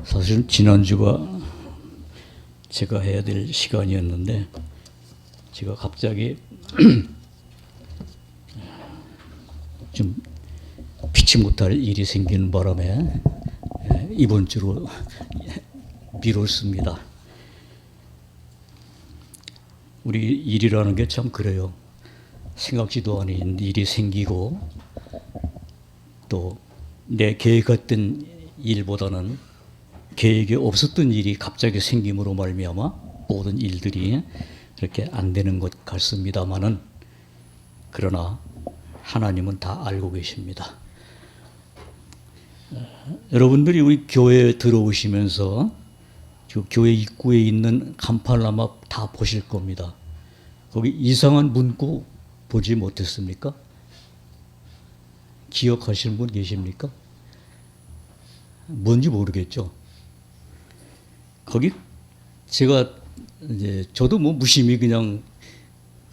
사실 지난주가 제가 해야 될 시간이었는데 제가 갑자기 좀 피치 못할 일이 생기는 바람에 이번 주로 미뤘습니다. 우리 일이라는 게 참 그래요. 생각지도 않은 일이 생기고 또 내 계획했던 일보다는 계획이 없었던 일이 갑자기 생김으로 말미암아 모든 일들이 그렇게 안 되는 것 같습니다마는 그러나 하나님은 다 알고 계십니다. 여러분들이 우리 교회에 들어오시면서 교회 입구에 있는 간판을 아마 다 보실 겁니다. 거기 이상한 문구 보지 못했습니까? 기억하시는 분 계십니까? 뭔지 모르겠죠. 거기 제가 이제 저도 뭐 무심히 그냥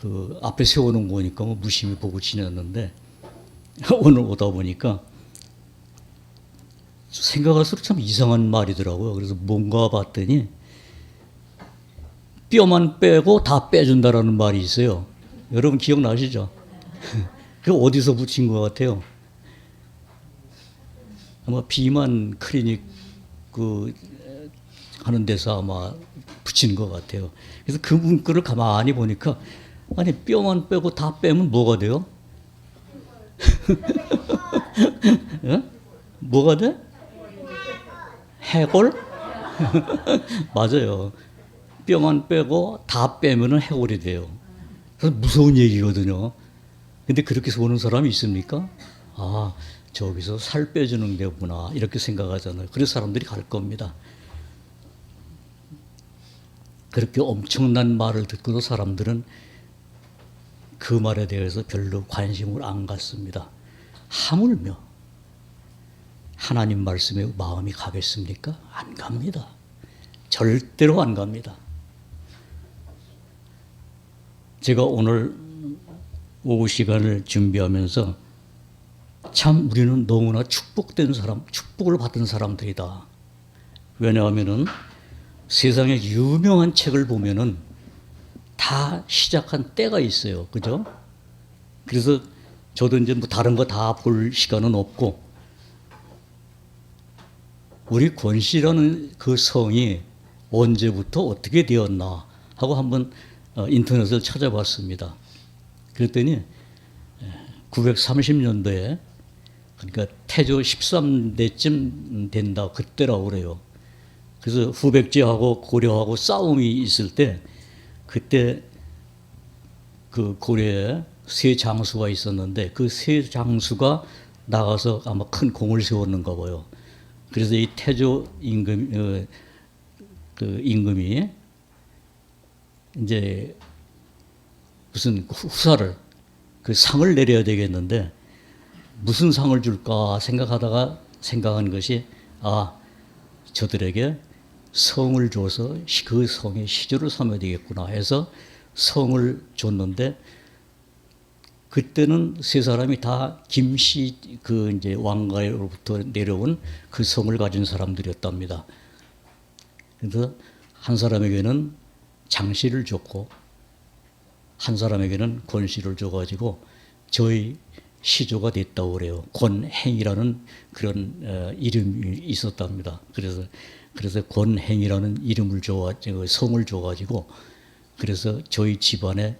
그 앞에 세워놓은 거니까 뭐 무심히 보고 지냈는데 오늘 오다 보니까 생각할수록 참 이상한 말이더라고요. 그래서 뭔가 봤더니 뼈만 빼고 다 빼준다라는 말이 있어요. 여러분 기억나시죠? 그 어디서 붙인 것 같아요? 아마 비만 클리닉 그 하는 데서 아마 붙인 것 같아요. 그래서 그 문구를 가만히 보니까 아니 뼈만 빼고 다 빼면 뭐가 돼요? 예? 뭐가 돼? 해골? 맞아요. 뼈만 빼고 다 빼면은 해골이 돼요. 그래서 무서운 얘기거든요. 근데 그렇게 보는 사람이 있습니까? 아, 저기서 살 빼주는 데구나 이렇게 생각하잖아요. 그래서 사람들이 갈 겁니다. 그렇게 엄청난 말을 듣고도 사람들은 그 말에 대해서 별로 관심을 안 갖습니다. 하물며 하나님 말씀에 마음이 가겠습니까? 안 갑니다. 절대로 안 갑니다. 제가 오늘 오후 시간을 준비하면서 참 우리는 너무나 축복된 사람, 축복을 받은 사람들이다. 왜냐하면은 세상에 유명한 책을 보면은 다 시작한 때가 있어요. 그죠? 그래서 저도 이제 뭐 다른 거 다 볼 시간은 없고 우리 권씨라는 그 성이 언제부터 어떻게 되었나 하고 한번 인터넷을 찾아봤습니다. 그랬더니 930년도에 그러니까 태조 13대쯤 된다 그때라고 그래요. 그래서 후백제하고 고려하고 싸움이 있을 때 그때 그 고려에 세 장수가 있었는데 그 세 장수가 나가서 아마 큰 공을 세웠는가 봐요. 그래서 이 태조 임금이 이제 무슨 후사를 그 상을 내려야 되겠는데 무슨 상을 줄까 생각하다가 생각한 것이 저들에게 성을 줘서 그 성의 시조를 삼아야 되겠구나 해서 성을 줬는데 그때는 세 사람이 다 김씨 그 이제 왕가로부터 내려온 그 성을 가진 사람들이었답니다. 그래서 한 사람에게는 장씨를 줬고 한 사람에게는 권씨를 줘가지고 저희 시조가 됐다고 그래요. 권행이라는 그런 이름이 있었답니다. 그래서 권행이라는 이름을 성을 줘가지고 그래서 저희 집안에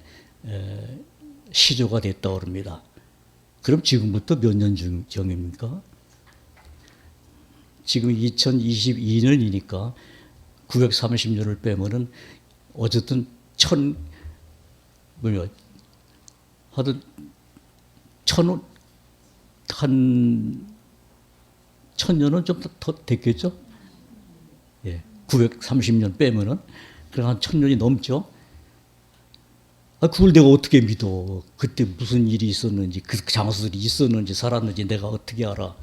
시조가 됐다고 합니다. 그럼 지금부터 몇 년 전입니까? 지금 2022년이니까 930년을 빼면은 어쨌든 하여튼 한 1000년은 좀 더 됐겠죠? 예. 930년 빼면은, 그럼 한 1000년이 넘죠? 그걸 내가 어떻게 믿어? 그때 무슨 일이 있었는지, 그 장수들이 있었는지, 살았는지 내가 어떻게 알아?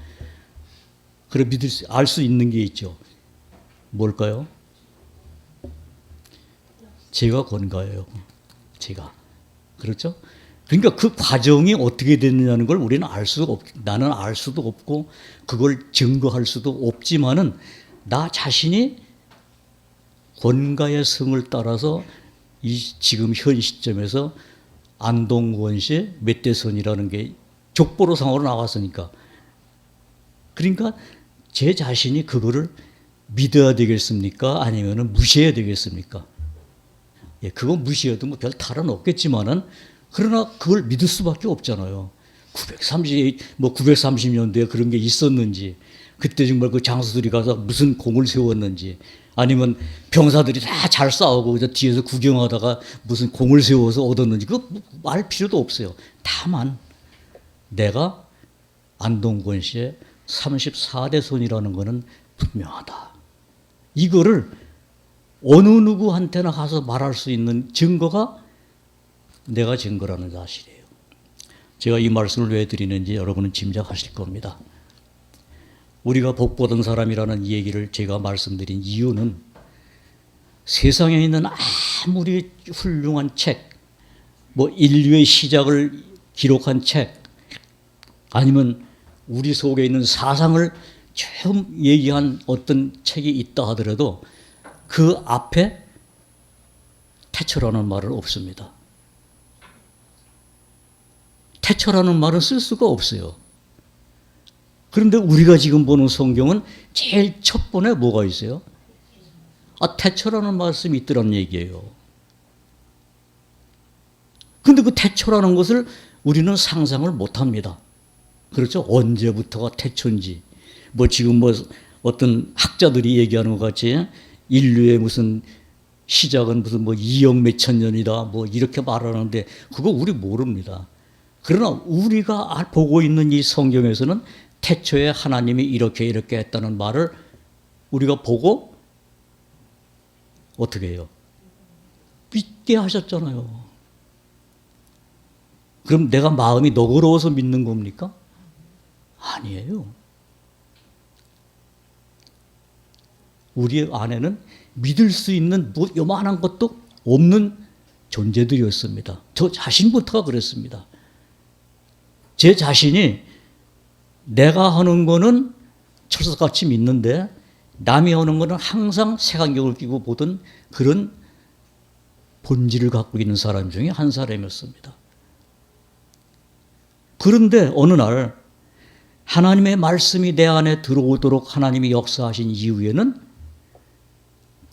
그래 알 수 있는 게 있죠. 뭘까요? 제가 건가예요. 제가. 그렇죠? 그러니까 그 과정이 어떻게 됐느냐는 걸 우리는 알 수가 나는 알 수도 없고 그걸 증거할 수도 없지만은 나 자신이 권가의 성을 따라서 지금 현 시점에서 안동권 씨의 멧대선이라는 게 족보로상으로 나왔으니까, 그러니까 제 자신이 그거를 믿어야 되겠습니까? 아니면 무시해야 되겠습니까? 예, 그거 무시해도 뭐 별 탈은 없겠지만은, 그러나 그걸 믿을 수밖에 없잖아요. 930년대에 그런 게 있었는지, 그때 정말 그 장수들이 가서 무슨 공을 세웠는지, 아니면 병사들이 다 잘 싸우고 뒤에서 구경하다가 무슨 공을 세워서 얻었는지, 그거 말 필요도 없어요. 다만 내가 안동권 씨의 34대 손이라는 거는 분명하다. 이거를 어느 누구한테나 가서 말할 수 있는 증거가 내가 증거라는 사실이에요. 제가 이 말씀을 왜 드리는지 여러분은 짐작하실 겁니다. 우리가 복받은 사람이라는 얘기를 제가 말씀드린 이유는, 세상에 있는 아무리 훌륭한 책, 뭐 인류의 시작을 기록한 책, 아니면 우리 속에 있는 사상을 처음 얘기한 어떤 책이 있다 하더라도 그 앞에 태초라는 말은 없습니다. 태초라는 말은 쓸 수가 없어요. 그런데 우리가 지금 보는 성경은 제일 첫 번에 뭐가 있어요? 태초라는 말씀이 있더라는 얘기예요. 그런데 그 태초라는 것을 우리는 상상을 못합니다. 그렇죠? 언제부터가 태초인지, 뭐 지금 뭐 어떤 학자들이 얘기하는 것 같이 인류의 무슨 시작은 무슨 뭐 2억 몇천 년이다 뭐 이렇게 말하는데, 그거 우리 모릅니다. 그러나 우리가 보고 있는 이 성경에서는 태초에 하나님이 이렇게 했다는 말을 우리가 보고 어떻게 해요? 믿게 하셨잖아요. 그럼 내가 마음이 너그러워서 믿는 겁니까? 아니에요. 우리 안에는 믿을 수 있는 뭐 요만한 것도 없는 존재들이었습니다. 저 자신부터가 그랬습니다. 제 자신이 내가 하는 거는 철석같이 믿는데 남이 하는 거는 항상 색안경을 끼고 보던 그런 본질을 갖고 있는 사람 중에 한 사람이었습니다. 그런데 어느 날 하나님의 말씀이 내 안에 들어오도록 하나님이 역사하신 이후에는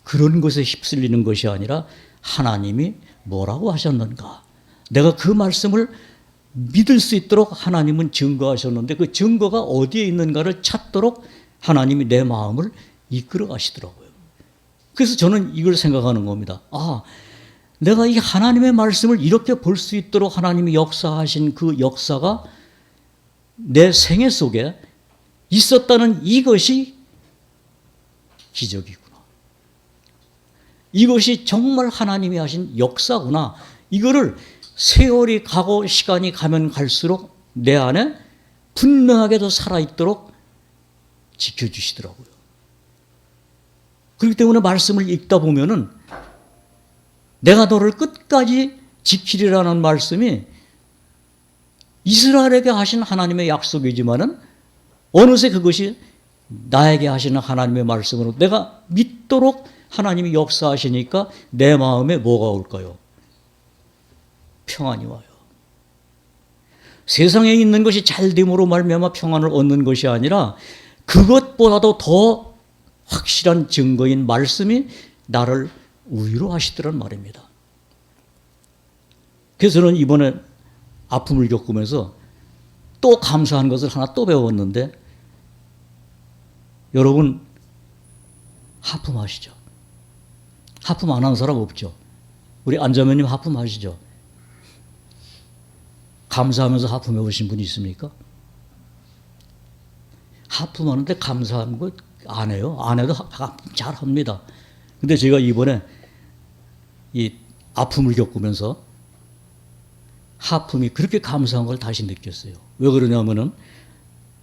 그런 것에 휩쓸리는 것이 아니라 하나님이 뭐라고 하셨는가, 내가 그 말씀을 믿을 수 있도록 하나님은 증거하셨는데 그 증거가 어디에 있는가를 찾도록 하나님이 내 마음을 이끌어 가시더라고요. 그래서 저는 이걸 생각하는 겁니다. 내가 이 하나님의 말씀을 이렇게 볼 수 있도록 하나님이 역사하신 그 역사가 내 생애 속에 있었다는 이것이 기적이구나. 이것이 정말 하나님이 하신 역사구나. 이거를 세월이 가고 시간이 가면 갈수록 내 안에 분명하게도 살아있도록 지켜주시더라고요. 그렇기 때문에 말씀을 읽다 보면은 내가 너를 끝까지 지키리라는 말씀이 이스라엘에게 하신 하나님의 약속이지만은 어느새 그것이 나에게 하시는 하나님의 말씀으로 내가 믿도록 하나님이 역사하시니까 내 마음에 뭐가 올까요? 평안이 와요. 세상에 있는 것이 잘됨으로 말미암아 평안을 얻는 것이 아니라 그것보다도 더 확실한 증거인 말씀이 나를 위로하시더란 말입니다. 그래서 저는 이번에 아픔을 겪으면서 또 감사한 것을 하나 또 배웠는데, 여러분 하품 하시죠? 하품 안 하는 사람 없죠? 우리 안자매님 하품 하시죠? 감사하면서 하품해 보신 분이 있습니까? 하품하는데 감사한 거 안 해요? 안 해도 잘 합니다. 근데 제가 이번에 이 아픔을 겪으면서 하품이 그렇게 감사한 걸 다시 느꼈어요. 왜 그러냐면은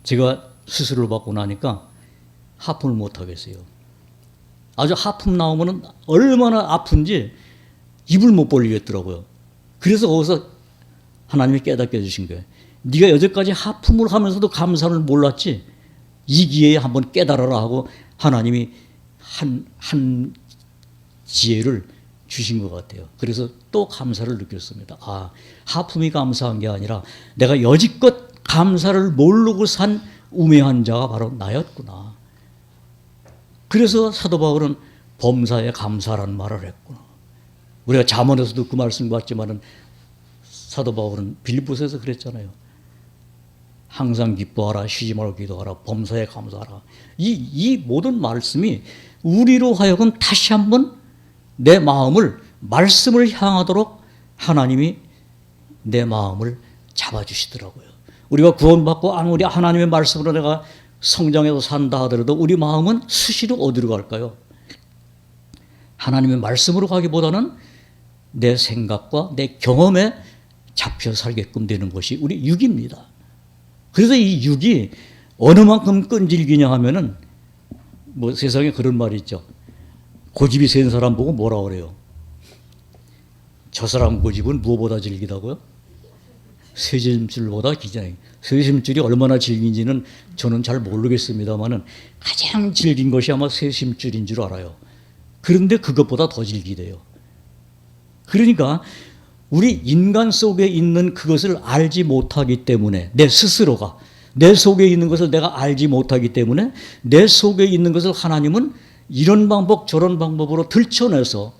제가 수술을 받고 나니까 하품을 못 하겠어요. 아주 하품 나오면은 얼마나 아픈지 입을 못 벌리겠더라고요. 그래서 거기서 하나님이 깨닫게 해주신 거예요. 네가 여태까지 하품을 하면서도 감사를 몰랐지? 이 기회에 한번 깨달아라 하고 하나님이 한 지혜를 주신 것 같아요. 그래서 또 감사를 느꼈습니다. 아, 하품이 감사한 게 아니라 내가 여지껏 감사를 모르고 산 우매한 자가 바로 나였구나. 그래서 사도 바울은 범사에 감사라는 말을 했구나. 우리가 잠언에서도 그 말씀 봤지만은 사도 바울은 빌립보서에서 그랬잖아요. 항상 기뻐하라, 쉬지 말고 기도하라, 범사에 감사하라. 이 모든 말씀이 우리로 하여금 다시 한번 내 마음을 말씀을 향하도록 하나님이 내 마음을 잡아주시더라고요. 우리가 구원받고 아무리 하나님의 말씀으로 내가 성장해서 산다 하더라도 우리 마음은 수시로 어디로 갈까요? 하나님의 말씀으로 가기보다는 내 생각과 내 경험에 잡혀 살게끔 되는 것이 우리 육입니다. 그래서 이 육이 어느 만큼 끈질기냐 하면은 뭐 세상에 그런 말이 있죠. 고집이 센 사람 보고 뭐라 그래요? 저 사람 고집은 무엇보다 질기다고요? 쇠심줄보다 기잖아요. 쇠심줄이 얼마나 질긴지는 저는 잘 모르겠습니다만은 가장 질긴 것이 아마 쇠심줄인 줄 알아요. 그런데 그것보다 더 질기대요. 그러니까 우리 인간 속에 있는 그것을 알지 못하기 때문에 내 스스로가 내 속에 있는 것을 내가 알지 못하기 때문에 내 속에 있는 것을 하나님은 이런 방법 저런 방법으로 들춰내서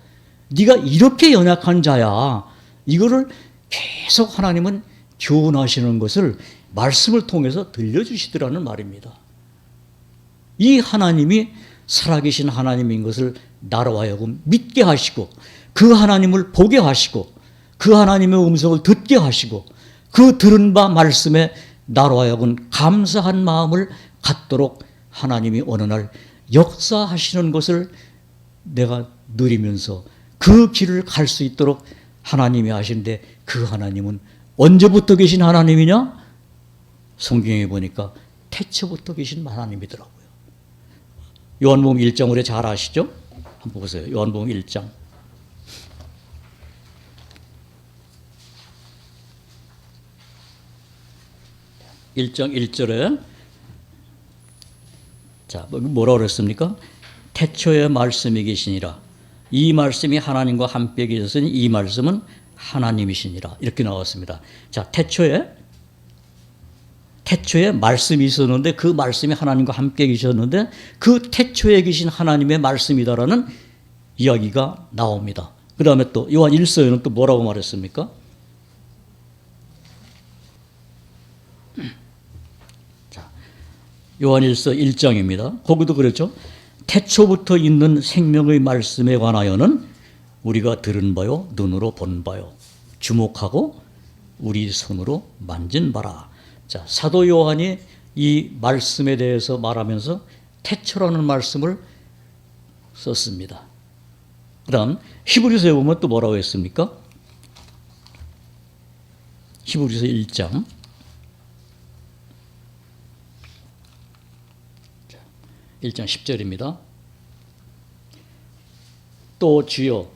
네가 이렇게 연약한 자야. 이거를 계속 하나님은 교훈하시는 것을 말씀을 통해서 들려주시더라는 말입니다. 이 하나님이 살아계신 하나님인 것을 나로 하여금 믿게 하시고 그 하나님을 보게 하시고 그 하나님의 음성을 듣게 하시고 그 들은 바 말씀에 나로 하여금 감사한 마음을 갖도록 하나님이 어느 날 역사하시는 것을 내가 누리면서 그 길을 갈 수 있도록 하나님이 하시는데 그 하나님은 언제부터 계신 하나님이냐? 성경에 보니까 태초부터 계신 하나님이더라고요. 요한복음 1장 우리 잘 아시죠? 한번 보세요. 요한복음 1장. 1장 1절에 자, 뭐라고 그랬습니까? 태초에 말씀이 계시니라. 이 말씀이 하나님과 함께 계셨으니 이 말씀은 하나님이시니라. 이렇게 나왔습니다. 자, 태초에 말씀이 있었는데 그 말씀이 하나님과 함께 계셨는데 그 태초에 계신 하나님의 말씀이다라는 이야기가 나옵니다. 그 다음에 또 요한 1서에는 또 뭐라고 말했습니까? 자, 요한 1서 1장입니다. 거기도 그랬죠. 태초부터 있는 생명의 말씀에 관하여는 우리가 들은 바요, 눈으로 본 바요, 주목하고 우리 손으로 만진 바라. 자, 사도 요한이 이 말씀에 대해서 말하면서 태초라는 말씀을 썼습니다. 그 다음 히브리서에 보면 또 뭐라고 했습니까? 히브리서 1장 1장 10절입니다. 또 주여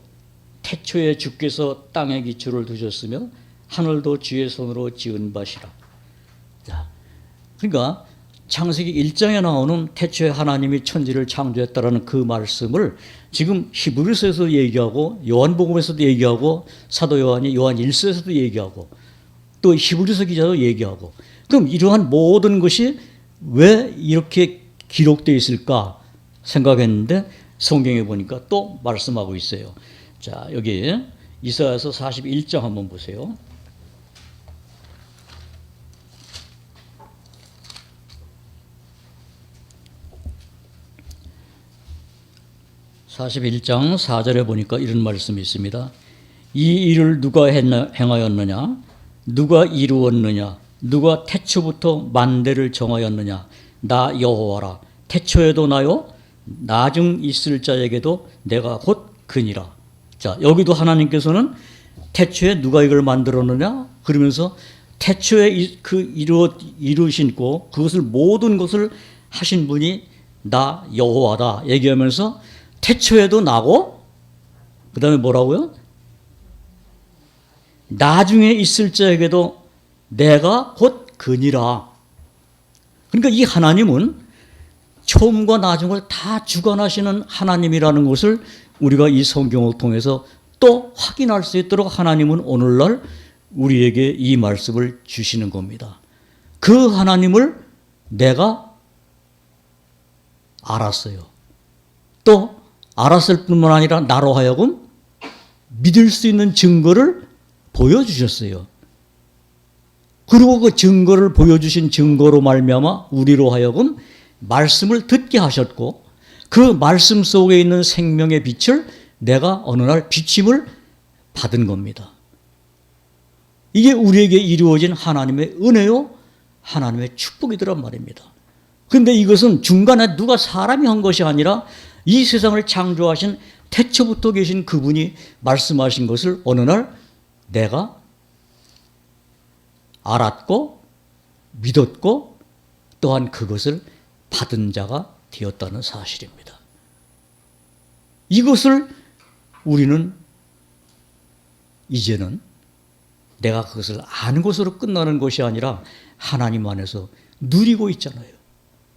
태초에 주께서 땅에 기초를 두셨으며 하늘도 주의 손으로 지은 바시라. 자, 그러니까 창세기 1장에 나오는 태초에 하나님이 천지를 창조했다라는 그 말씀을 지금 히브리서에서도 얘기하고 요한복음에서도 얘기하고 사도 요한이 요한 1서에서도 얘기하고 또 히브리서 기자도 얘기하고 그럼 이러한 모든 것이 왜 이렇게 기록되어 있을까 생각했는데 성경에 보니까 또 말씀하고 있어요. 자, 여기 이사야서 41장 한번 보세요. (41장 4절에) 보니까 이런 말씀이 있습니다. 이 일을 누가 행하였느냐? 누가 이루었느냐? 누가 태초부터 만대를 정하였느냐? 나 여호와라. 태초에도 나요, 나중 있을 자에게도 내가 곧 그니라. 자, 여기도 하나님께서는 태초에 누가 이걸 만들었느냐? 그러면서 태초에 이루신고 그것을 모든 것을 하신 분이 나 여호와다 얘기하면서 태초에도 나고 그 다음에 뭐라고요? 나중에 있을 자에게도 내가 곧 그니라. 그러니까 이 하나님은 처음과 나중을 다 주관하시는 하나님이라는 것을 우리가 이 성경을 통해서 또 확인할 수 있도록 하나님은 오늘날 우리에게 이 말씀을 주시는 겁니다. 그 하나님을 내가 알았어요. 또 알았을 뿐만 아니라 나로 하여금 믿을 수 있는 증거를 보여주셨어요. 그리고 그 증거를 보여주신 증거로 말미암아 우리로 하여금 말씀을 듣게 하셨고 그 말씀 속에 있는 생명의 빛을 내가 어느 날 비침을 받은 겁니다. 이게 우리에게 이루어진 하나님의 은혜요, 하나님의 축복이더란 말입니다. 그런데 이것은 중간에 누가 사람이 한 것이 아니라 이 세상을 창조하신 태초부터 계신 그분이 말씀하신 것을 어느 날 내가 알았고 믿었고 또한 그것을 받은 자가 되었다는 사실입니다. 이것을 우리는 이제는 내가 그것을 아는 것으로 끝나는 것이 아니라 하나님 안에서 누리고 있잖아요.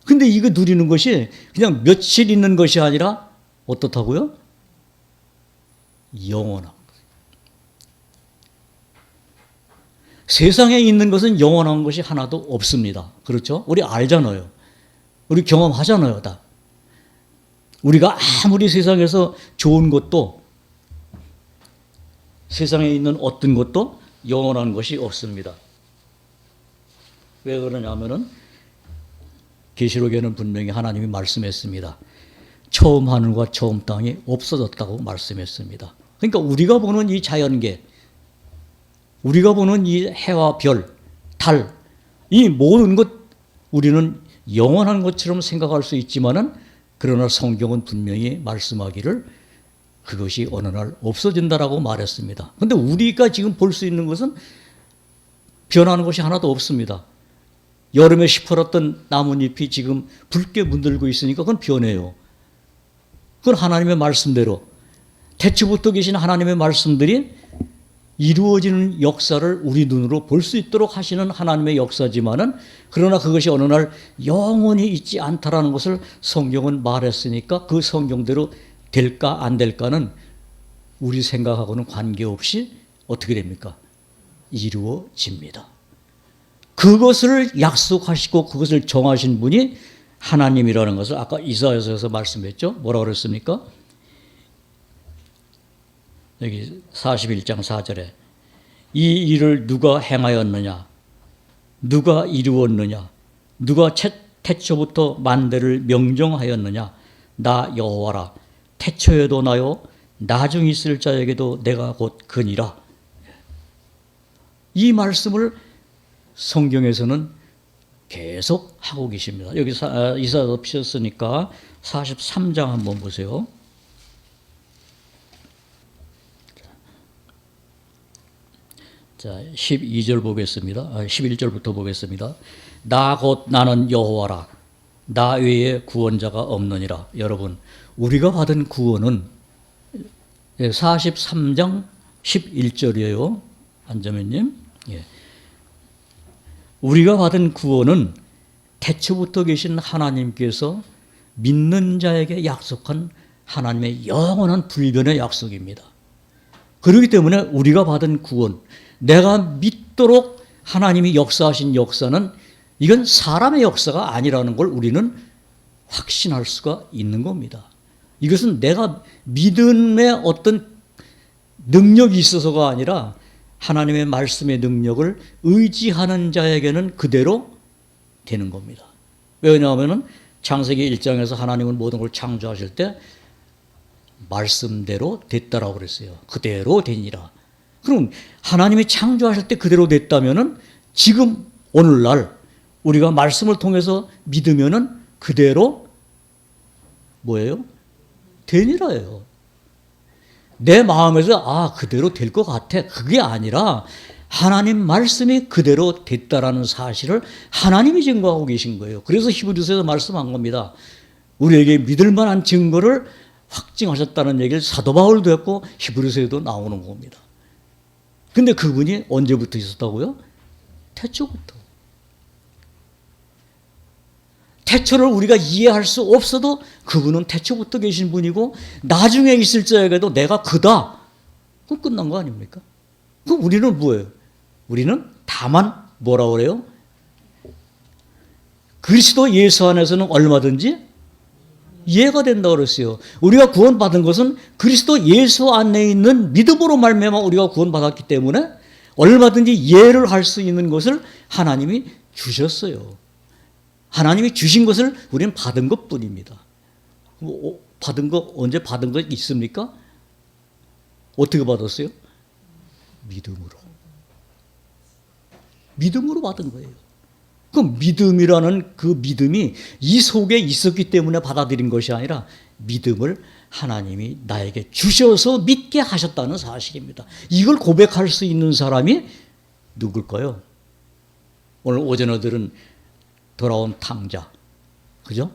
근데 이거 누리는 것이 그냥 며칠 있는 것이 아니라 어떻다고요? 영원한 거예요. 세상에 있는 것은 영원한 것이 하나도 없습니다. 그렇죠? 우리 알잖아요. 우리 경험하잖아요, 다. 우리가 아무리 세상에서 좋은 것도 세상에 있는 어떤 것도 영원한 것이 없습니다. 왜 그러냐면은 계시록에는 분명히 하나님이 말씀했습니다. 처음 하늘과 처음 땅이 없어졌다고 말씀했습니다. 그러니까 우리가 보는 이 자연계, 우리가 보는 이 해와 별, 달, 이 모든 것 우리는 영원한 것처럼 생각할 수 있지만은 그러나 성경은 분명히 말씀하기를 그것이 어느 날 없어진다라고 말했습니다. 그런데 우리가 지금 볼 수 있는 것은 변하는 것이 하나도 없습니다. 여름에 시퍼렀던 나뭇잎이 지금 붉게 물들고 있으니까 그건 변해요. 그건 하나님의 말씀대로 태초부터 계신 하나님의 말씀들이 이루어지는 역사를 우리 눈으로 볼 수 있도록 하시는 하나님의 역사지만은 그러나 그것이 어느 날 영원히 있지 않다라는 것을 성경은 말했으니까 그 성경대로 될까 안 될까는 우리 생각하고는 관계없이 어떻게 됩니까? 이루어집니다. 그것을 약속하시고 그것을 정하신 분이 하나님이라는 것을 아까 이사야서에서 말씀했죠. 뭐라고 그랬습니까? 여기 41장 4절에 이 일을 누가 행하였느냐? 누가 이루었느냐? 누가 태초부터 만대를 명정하였느냐? 나 여호와라. 태초에도 나요 나중 있을 자에게도 내가 곧 그니라. 이 말씀을 성경에서는 계속 하고 계십니다. 여기 이사야서 피셨으니까 43장 한번 보세요. 자, 12절 보겠습니다. 11절부터 보겠습니다. 나 곧 나는 여호와라. 나 외에 구원자가 없느니라. 여러분, 우리가 받은 구원은 43장 11절이에요. 안자매님. 예. 우리가 받은 구원은 태초부터 계신 하나님께서 믿는 자에게 약속한 하나님의 영원한 불변의 약속입니다. 그렇기 때문에 우리가 받은 구원, 내가 믿도록 하나님이 역사하신 역사는 이건 사람의 역사가 아니라는 걸 우리는 확신할 수가 있는 겁니다. 이것은 내가 믿음의 어떤 능력이 있어서가 아니라 하나님의 말씀의 능력을 의지하는 자에게는 그대로 되는 겁니다. 왜냐하면 창세기 1장에서 하나님은 모든 걸 창조하실 때 말씀대로 됐다라고 그랬어요. 그대로 되니라. 그럼 하나님이 창조하실 때 그대로 됐다면은 지금 오늘날 우리가 말씀을 통해서 믿으면은 그대로 뭐예요? 되니라예요. 내 마음에서 그대로 될 것 같아. 그게 아니라 하나님 말씀이 그대로 됐다라는 사실을 하나님이 증거하고 계신 거예요. 그래서 히브리서에서 말씀한 겁니다. 우리에게 믿을 만한 증거를 확증하셨다는 얘기를 사도 바울도 했고 히브리서에도 나오는 겁니다. 근데 그분이 언제부터 있었다고요? 태초부터. 태초를 우리가 이해할 수 없어도 그분은 태초부터 계신 분이고 나중에 있을지라도 내가 그다. 그럼 끝난 거 아닙니까? 그럼 우리는 뭐예요? 우리는 다만 뭐라고 그래요? 그리스도 예수 안에서는 얼마든지 이해가 된다고 그랬어요. 우리가 구원받은 것은 그리스도 예수 안에 있는 믿음으로 말미암아 우리가 구원받았기 때문에 얼마든지 이해를 할 수 있는 것을 하나님이 주셨어요. 하나님이 주신 것을 우리는 받은 것뿐입니다. 받은 거 언제 받은 거 있습니까? 어떻게 받았어요? 믿음으로. 믿음으로 받은 거예요. 그 믿음이라는 그 믿음이 이 속에 있었기 때문에 받아들인 것이 아니라 믿음을 하나님이 나에게 주셔서 믿게 하셨다는 사실입니다. 이걸 고백할 수 있는 사람이 누굴까요? 오늘 오전에 들은 돌아온 탕자. 그죠?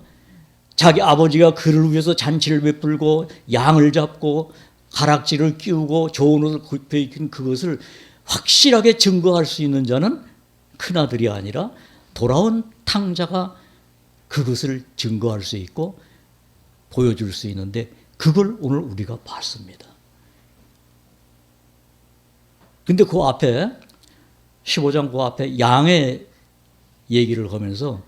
자기 아버지가 그를 위해서 잔치를 베풀고 양을 잡고 가락지를 끼우고 좋은 옷을 입힌 그것을 확실하게 증거할 수 있는 자는 큰아들이 아니라 돌아온 탕자가 그것을 증거할 수 있고 보여줄 수 있는데 그걸 오늘 우리가 봤습니다. 근데 그 앞에 15장 그 앞에 양의 얘기를 하면서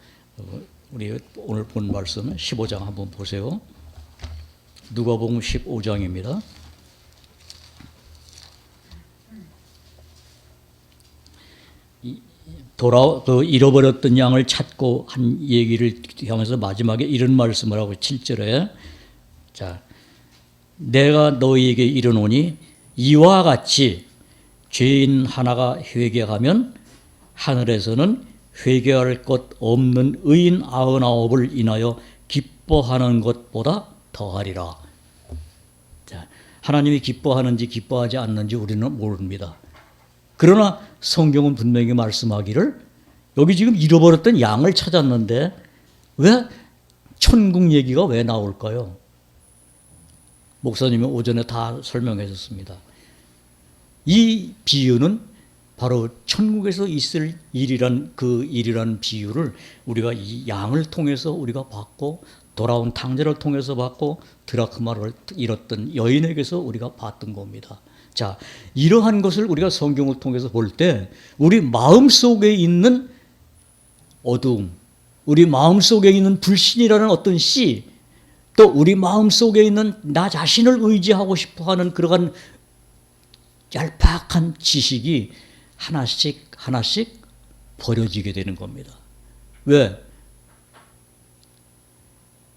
우리 오늘 본 말씀은 15장 한번 보세요. 누가복음 15장입니다. 잃어버렸던 양을 찾고 한 얘기를 하면서 마지막에 이런 말씀을 하고 7절에 자, 내가 너희에게 이르노니 이와 같이 죄인 하나가 회개하면 하늘에서는 회개할 것 없는 의인 99을 인하여 기뻐하는 것보다 더하리라. 자, 하나님이 기뻐하는지 기뻐하지 않는지 우리는 모릅니다. 그러나 성경은 분명히 말씀하기를 여기 지금 잃어버렸던 양을 찾았는데 왜 천국 얘기가 왜 나올까요? 목사님이 오전에 다 설명해 줬습니다. 이 비유는 바로 천국에서 있을 일이란 그 일이란 비유를 우리가 이 양을 통해서 우리가 봤고 돌아온 탕자를 통해서 봤고 드라크마를 잃었던 여인에게서 우리가 봤던 겁니다. 자, 이러한 것을 우리가 성경을 통해서 볼 때 우리 마음속에 있는 어두움, 우리 마음속에 있는 불신이라는 어떤 씨, 또 우리 마음속에 있는 나 자신을 의지하고 싶어하는 그러한 얄팍한 지식이 하나씩 하나씩 버려지게 되는 겁니다. 왜?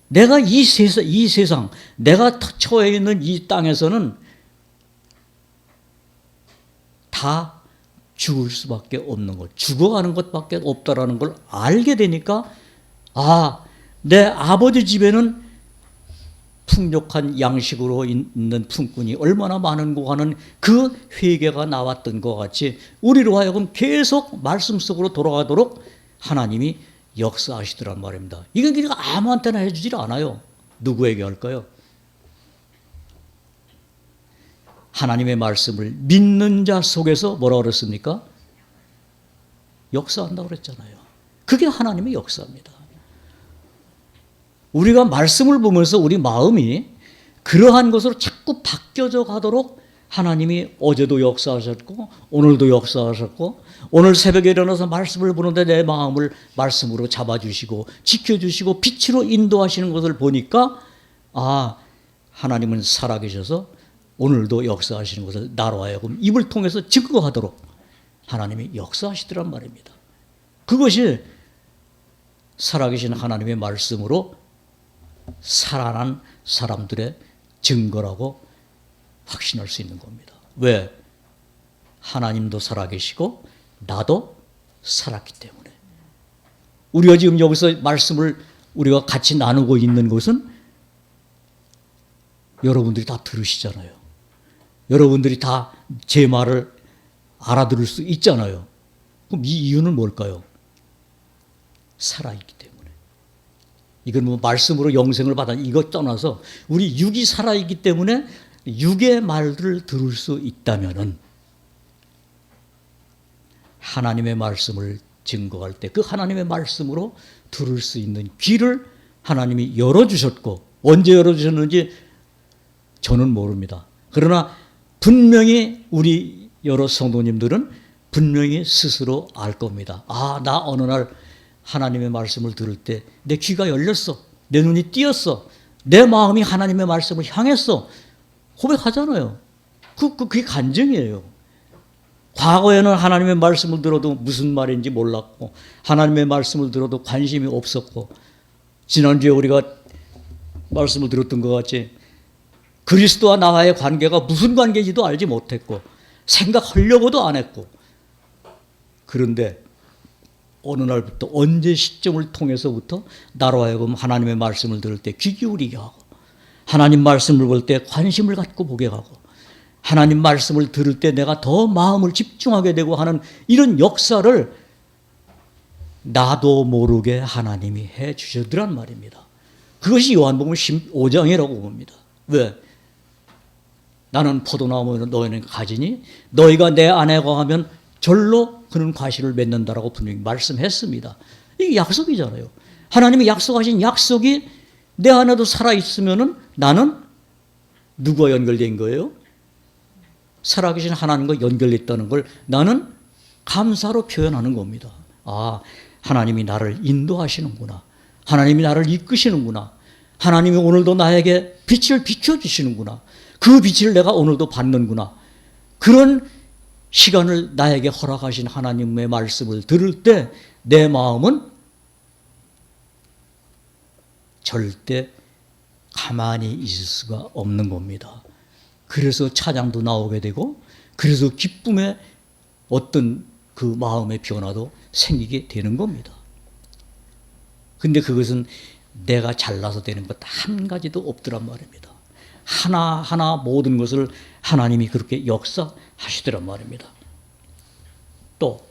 내가 이 세상, 내가 처해 있는 이 땅에서는 다 죽을 수밖에 없는 것, 죽어가는 것밖에 없다라는 걸 알게 되니까 아, 내 아버지 집에는 풍족한 양식으로 있는 품꾼이 얼마나 많은고 하는 그 회개가 나왔던 것 같이 우리로 하여금 계속 말씀 속으로 돌아가도록 하나님이 역사하시더란 말입니다. 이건 우리가 아무한테나 해주질 않아요. 누구에게 할까요? 하나님의 말씀을 믿는 자 속에서 뭐라고 그랬습니까? 역사한다고 그랬잖아요. 그게 하나님의 역사입니다. 우리가 말씀을 보면서 우리 마음이 그러한 것으로 자꾸 바뀌어져 가도록 하나님이 어제도 역사하셨고 오늘도 역사하셨고 오늘 새벽에 일어나서 말씀을 보는데 내 마음을 말씀으로 잡아주시고 지켜주시고 빛으로 인도하시는 것을 보니까 아, 하나님은 살아계셔서 오늘도 역사하시는 것을 나로 하여금 입을 통해서 증거하도록 하나님이 역사하시더란 말입니다. 그것이 살아계신 하나님의 말씀으로 살아난 사람들의 증거라고 확신할 수 있는 겁니다. 왜? 하나님도 살아계시고 나도 살았기 때문에. 우리가 지금 여기서 말씀을 우리가 같이 나누고 있는 것은 여러분들이 다 들으시잖아요. 여러분들이 다 제 말을 알아들을 수 있잖아요. 그럼 이 이유는 뭘까요? 살아있기 때문에. 이건 뭐 말씀으로 영생을 받아 이것 떠나서 우리 육이 살아있기 때문에 육의 말들을 들을 수 있다면은 하나님의 말씀을 증거할 때 그 하나님의 말씀으로 들을 수 있는 귀를 하나님이 열어주셨고, 언제 열어주셨는지 저는 모릅니다. 그러나 분명히 우리 여러 성도님들은 분명히 스스로 알 겁니다. 아, 나 어느 날 하나님의 말씀을 들을 때 내 귀가 열렸어. 내 눈이 띄었어. 내 마음이 하나님의 말씀을 향했어. 고백하잖아요. 그게 간증이에요. 과거에는 하나님의 말씀을 들어도 무슨 말인지 몰랐고, 하나님의 말씀을 들어도 관심이 없었고, 지난주에 우리가 말씀을 들었던 것 같이 그리스도와 나와의 관계가 무슨 관계인지도 알지 못했고, 생각하려고도 안 했고, 그런데 어느 날부터, 언제 시점을 통해서부터 나로 하여금 하나님의 말씀을 들을 때 귀 기울이게 하고, 하나님 말씀을 볼 때 관심을 갖고 보게 하고, 하나님 말씀을 들을 때 내가 더 마음을 집중하게 되고 하는 이런 역사를 나도 모르게 하나님이 해 주셨더란 말입니다. 그것이 요한복음 15장이라고 봅니다. 왜? 나는 포도나무는 너희는 가지니 너희가 내 안에 거하면 절로 그는 과실을 맺는다라고 분명히 말씀했습니다. 이게 약속이잖아요. 하나님이 약속하신 약속이 내 안에도 살아있으면은 나는 누구와 연결된 거예요? 살아계신 하나님과 연결됐다는 걸 나는 감사로 표현하는 겁니다. 아, 하나님이 나를 인도하시는구나. 하나님이 나를 이끄시는구나. 하나님이 오늘도 나에게 빛을 비춰주시는구나. 그 빛을 내가 오늘도 받는구나. 그런 시간을 나에게 허락하신 하나님의 말씀을 들을 때 내 마음은 절대 가만히 있을 수가 없는 겁니다. 그래서 찬양도 나오게 되고, 그래서 기쁨의 어떤 그 마음의 변화도 생기게 되는 겁니다. 근데 그것은 내가 잘나서 되는 것 한 가지도 없더란 말입니다. 하나하나 모든 것을 하나님이 그렇게 역사하시더란 말입니다. 또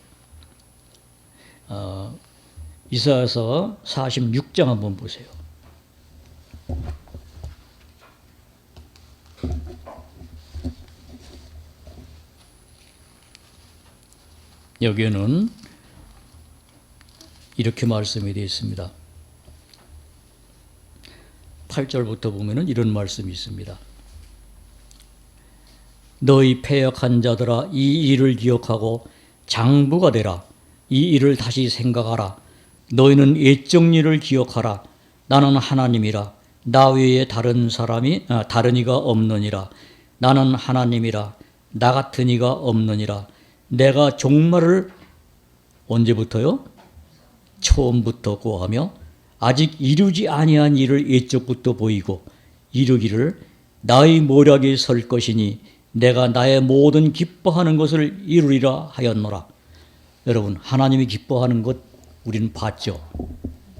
이사야서 46장 한번 보세요. 여기에는 이렇게 말씀이 되어 있습니다. 8절부터 보면은 이런 말씀이 있습니다. 너희 패역한 자들아, 이 일을 기억하고 장부가 되라. 이 일을 다시 생각하라. 너희는 옛적 일을 기억하라. 나는 하나님이라. 나 외에 다른 이가 없느니라. 나는 하나님이라. 나 같은 이가 없느니라. 내가 종말을 언제부터요? 처음부터 고하며 아직 이루지 아니한 일을 옛적부터 보이고 이루기를 나의 모략이 설 것이니 내가 나의 모든 기뻐하는 것을 이루리라 하였노라. 여러분, 하나님이 기뻐하는 것 우리는 봤죠.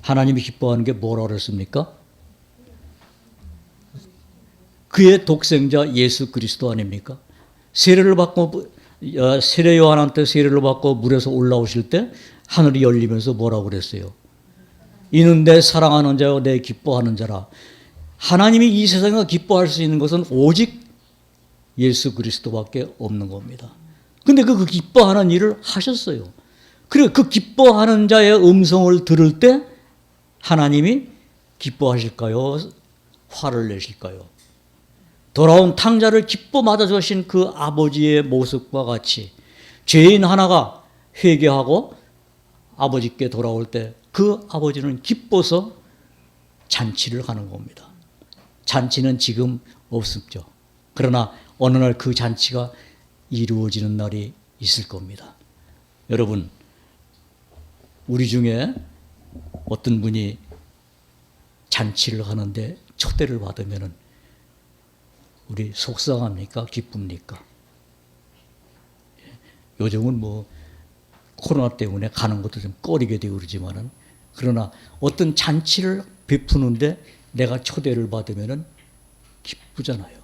하나님이 기뻐하는 게 뭐라 그랬습니까? 그의 독생자 예수 그리스도 아닙니까? 세례를 받고 세례 요한한테 세례를 받고 물에서 올라오실 때 하늘이 열리면서 뭐라고 그랬어요? 이는 내 사랑하는 자요 내 기뻐하는 자라. 하나님이 이 세상에 기뻐할 수 있는 것은 오직 예수 그리스도밖에 없는 겁니다. 근데 그 기뻐하는 일을 하셨어요. 그래, 그 기뻐하는 자의 음성을 들을 때 하나님이 기뻐하실까요? 화를 내실까요? 돌아온 탕자를 기뻐 맞아주신 그 아버지의 모습과 같이 죄인 하나가 회개하고 아버지께 돌아올 때 그 아버지는 기뻐서 잔치를 하는 겁니다. 잔치는 지금 없었죠. 그러나 어느 날 그 잔치가 이루어지는 날이 있을 겁니다. 여러분, 우리 중에 어떤 분이 잔치를 하는데 초대를 받으면 우리 속상합니까? 기쁩니까? 요즘은 뭐 코로나 때문에 가는 것도 좀 꺼리게 되고 그러지만은, 그러나 어떤 잔치를 베푸는데 내가 초대를 받으면 기쁘잖아요.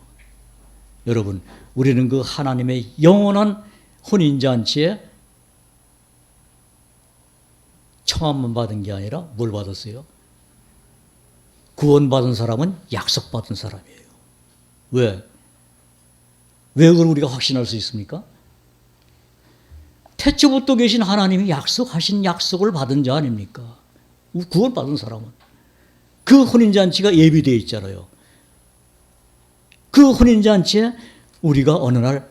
여러분, 우리는 그 하나님의 영원한 혼인잔치에 청함만 받은 게 아니라 뭘 받았어요? 구원받은 사람은 약속받은 사람이에요. 왜? 왜 그걸 우리가 확신할 수 있습니까? 태초부터 계신 하나님이 약속하신 약속을 받은 자 아닙니까? 구원받은 사람은. 그 혼인잔치가 예비되어 있잖아요. 그 혼인잔치에 우리가 어느 날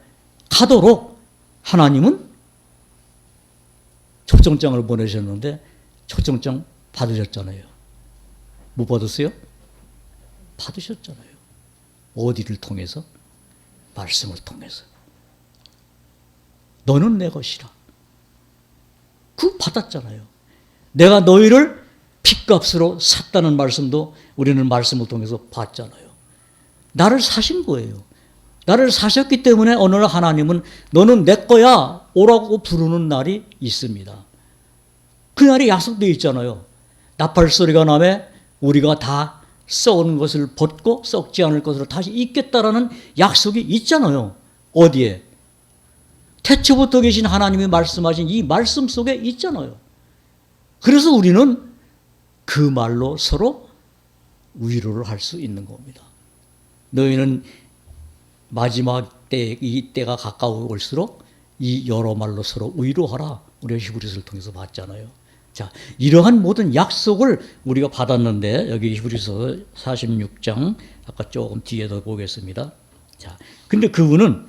가도록 하나님은 초청장을 보내셨는데 초청장 받으셨잖아요. 못 받았어요? 받으셨잖아요. 어디를 통해서? 말씀을 통해서. 너는 내 것이라. 그거 받았잖아요. 내가 너희를 핏값으로 샀다는 말씀도 우리는 말씀을 통해서 봤잖아요. 나를 사신 거예요. 나를 사셨기 때문에 어느 날 하나님은 너는 내 거야 오라고 부르는 날이 있습니다. 그 날이 약속되어 있잖아요. 나팔 소리가 나매 우리가 다 썩은 것을 벗고 썩지 않을 것으로 다시 있겠다라는 약속이 있잖아요. 어디에? 태초부터 계신 하나님이 말씀하신 이 말씀 속에 있잖아요. 그래서 우리는 그 말로 서로 위로를 할 수 있는 겁니다. 너희는 마지막 때, 이 때가 가까울수록 이 여러 말로 서로 위로하라. 우리가 히브리서를 통해서 봤잖아요. 자, 이러한 모든 약속을 우리가 받았는데 여기 히브리서 46장 아까 조금 뒤에도 보겠습니다. 자, 근데 그분은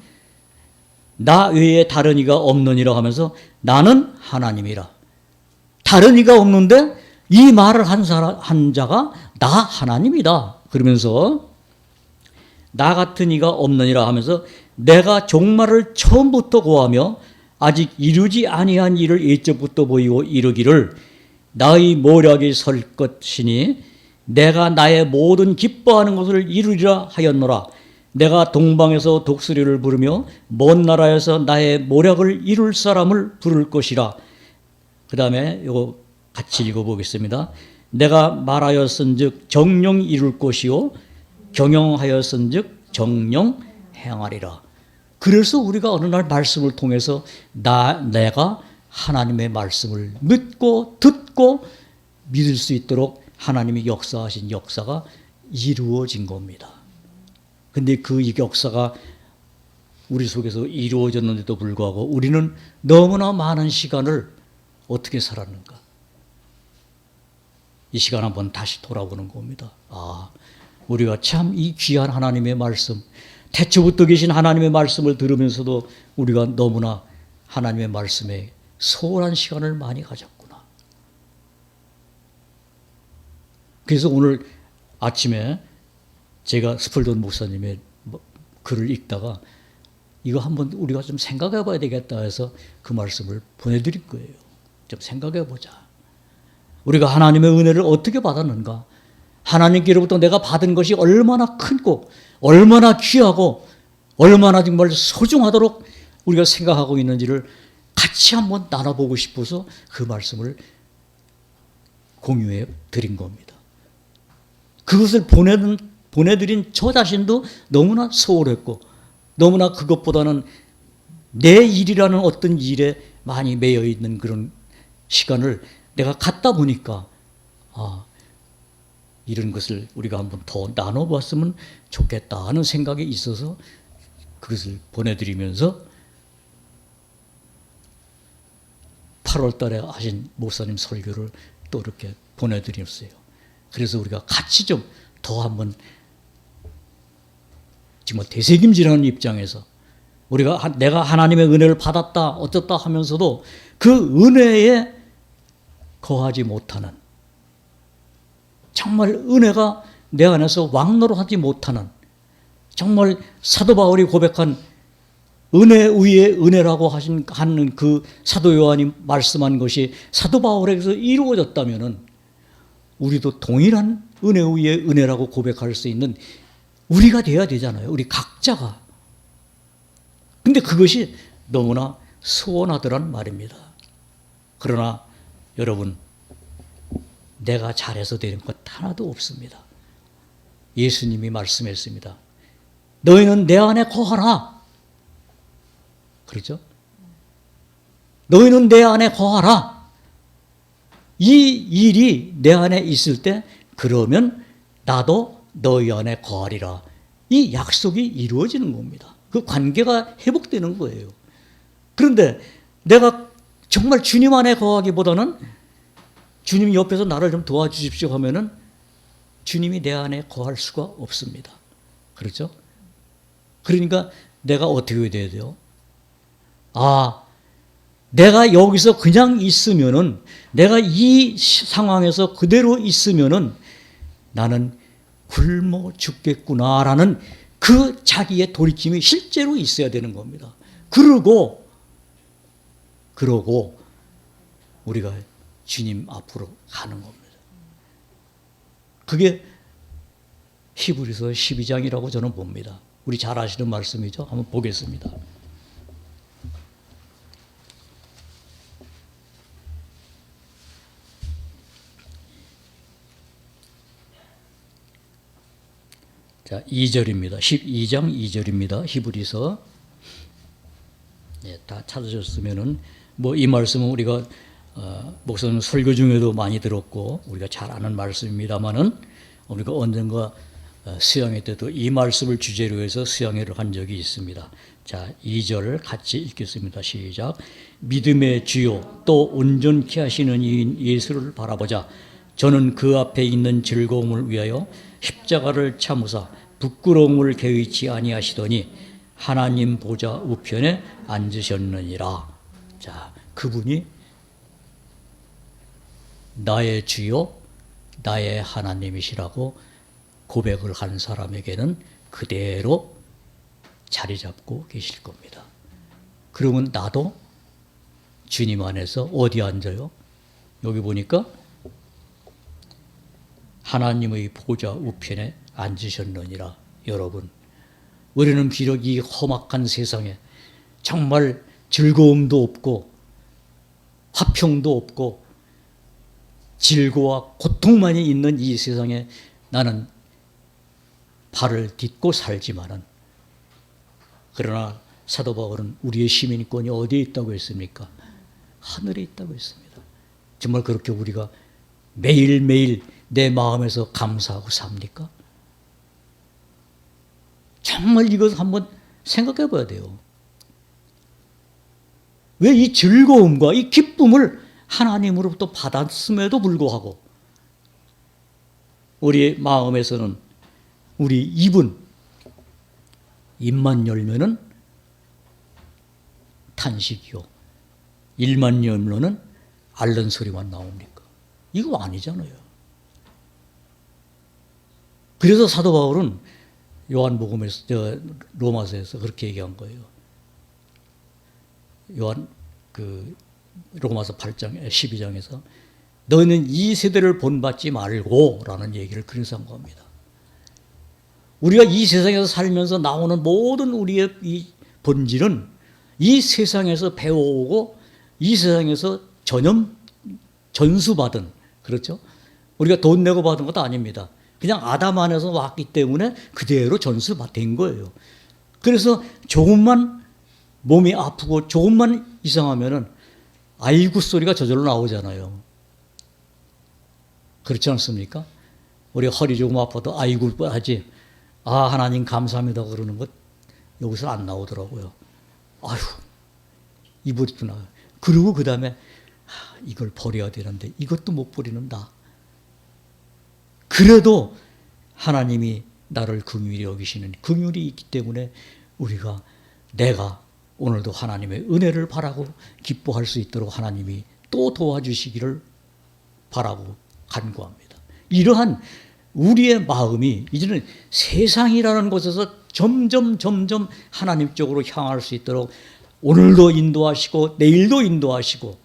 나 외에 다른 이가 없느니라 하면서 나는 하나님이라. 다른 이가 없는데 이 말을 한 자가 나 하나님이다. 그러면서 나 같은 이가 없느니라 하면서 내가 종말을 처음부터 고하며 아직 이루지 아니한 일을 일찍부터 보이고 이르기를 나의 모략이 설 것이니 내가 나의 모든 기뻐하는 것을 이루리라 하였노라. 내가 동방에서 독수리를 부르며 먼 나라에서 나의 모략을 이룰 사람을 부를 것이라. 그 다음에 이거 같이 읽어보겠습니다. 내가 말하였은즉 정령 이룰 것이요 경영하였은즉 정령 행하리라. 그래서 우리가 어느 날 말씀을 통해서 내가 하나님의 말씀을 믿고 듣고 믿을 수 있도록 하나님이 역사하신 역사가 이루어진 겁니다. 근데 그 역사가 우리 속에서 이루어졌는데도 불구하고 우리는 너무나 많은 시간을 어떻게 살았는가? 이 시간 한번 다시 돌아보는 겁니다. 아, 우리가 참 이 귀한 하나님의 말씀, 태초부터 계신 하나님의 말씀을 들으면서도 우리가 너무나 하나님의 말씀에 소홀한 시간을 많이 가졌구나. 그래서 오늘 아침에 제가 스펄전 목사님의 글을 읽다가 이거 한번 우리가 좀 생각해 봐야 되겠다 해서 그 말씀을 보내드릴 거예요. 좀 생각해 보자. 우리가 하나님의 은혜를 어떻게 받았는가? 하나님께로부터 내가 받은 것이 얼마나 크고 얼마나 귀하고 얼마나 정말 소중하도록 우리가 생각하고 있는지를 같이 한번 나눠보고 싶어서 그 말씀을 공유해 드린 겁니다. 그것을 보내드린 저 자신도 너무나 소홀했고 너무나 그것보다는 내 일이라는 어떤 일에 많이 매여 있는 그런 시간을 내가 갖다 보니까 이런 것을 우리가 한번 더 나눠봤으면 좋겠다 하는 생각이 있어서 그것을 보내드리면서 8월 달에 하신 목사님 설교를 또 이렇게 보내드렸어요. 그래서 우리가 같이 좀 더 한번 정말 되새김질하는 입장에서 우리가 내가 하나님의 은혜를 받았다 어쩌다 하면서도 그 은혜에 거하지 못하는 정말 은혜가 내 안에서 왕노릇하지 못하는 정말 사도 바울이 고백한 은혜 위에 은혜라고 하는 그 사도 요한이 말씀한 것이 사도 바울에게서 이루어졌다면은 우리도 동일한 은혜 위에 은혜라고 고백할 수 있는 우리가 돼야 되잖아요. 우리 각자가. 근데 그것이 너무나 소원하더란 말입니다. 그러나 여러분, 내가 잘해서 되는 것 하나도 없습니다. 예수님이 말씀했습니다. 너희는 내 안에 거하라. 그렇죠? 너희는 내 안에 거하라. 이 일이 내 안에 있을 때 그러면 나도 너희 안에 거하리라. 이 약속이 이루어지는 겁니다. 그 관계가 회복되는 거예요. 그런데 내가 정말 주님 안에 거하기보다는 주님 옆에서 나를 좀 도와주십시오 하면은 주님이 내 안에 거할 수가 없습니다. 그렇죠? 그러니까 내가 어떻게 돼야 돼요? 내가 여기서 그냥 있으면은, 내가 이 상황에서 그대로 있으면은 나는 굶어 죽겠구나라는 그 자기의 돌이킴이 실제로 있어야 되는 겁니다. 그러고 우리가 주님 앞으로 가는 겁니다. 그게 히브리서 12장이라고 저는 봅니다. 우리 잘 아시는 말씀이죠. 한번 보겠습니다. 자, 2절입니다. 12장 2절입니다. 히브리서. 다 찾으셨으면은 이 말씀은 우리가 목사님 설교 중에도 많이 들었고 우리가 잘 아는 말씀입니다만은 우리가 언젠가 수양회 때도 이 말씀을 주제로 해서 수양회를 한 적이 있습니다. 자, 2절 같이 읽겠습니다. 시작. 믿음의 주요 또 온전케 하시는 이인 예수를 바라보자. 저는 그 앞에 있는 즐거움을 위하여 십자가를 참으사 부끄러움을 개의치 아니하시더니 하나님 보좌 우편에 앉으셨느니라. 자, 그분이 나의 주요 나의 하나님이시라고 고백을 한 사람에게는 그대로 자리 잡고 계실 겁니다. 그러면 나도 주님 안에서 어디 앉아요? 여기 보니까 하나님의 보좌 우편에 앉으셨느니라. 여러분, 우리는 비록 이 험악한 세상에 정말 즐거움도 없고 화평도 없고 질고와 고통만이 있는 이 세상에 나는 발을 딛고 살지만은, 그러나 사도 바울은 우리의 시민권이 어디에 있다고 했습니까? 하늘에 있다고 했습니다. 정말 그렇게 우리가 매일매일 내 마음에서 감사하고 삽니까? 정말 이것 한번 생각해 봐야 돼요. 왜 이 즐거움과 이 기쁨을 하나님으로부터 받았음에도 불구하고 우리 마음에서는 우리 입만 열면은 탄식이요, 일만 열면은 앓는 소리만 나옵니까? 이거 아니잖아요. 그래서 사도 바울은 요한복음에서 로마서에서 그렇게 얘기한 거예요. 로마서 8장 12장에서 너희는 이 세대를 본받지 말고 라는 얘기를 그래서 한 겁니다. 우리가 이 세상에서 살면서 나오는 모든 우리의 이 본질은 이 세상에서 배워오고 이 세상에서 전수받은, 그렇죠? 우리가 돈 내고 받은 것도 아닙니다. 그냥 아담 안에서 왔기 때문에 그대로 전수받은 거예요. 그래서 조금만 몸이 아프고 조금만 이상하면은 아이고 소리가 저절로 나오잖아요. 그렇지 않습니까? 우리 허리 조금 아파도 아이고 하지, 하나님 감사합니다 그러는 것 여기서 안 나오더라고요. 아휴, 이불이구나. 그리고 그 다음에 이걸 버려야 되는데 이것도 못 버리는다. 그래도 하나님이 나를 긍휼히 여기시는 긍휼이 있기 때문에 내가 오늘도 하나님의 은혜를 바라고 기뻐할 수 있도록 하나님이 또 도와주시기를 바라고 간구합니다. 이러한 우리의 마음이 이제는 세상이라는 곳에서 점점 하나님 쪽으로 향할 수 있도록 오늘도 인도하시고 내일도 인도하시고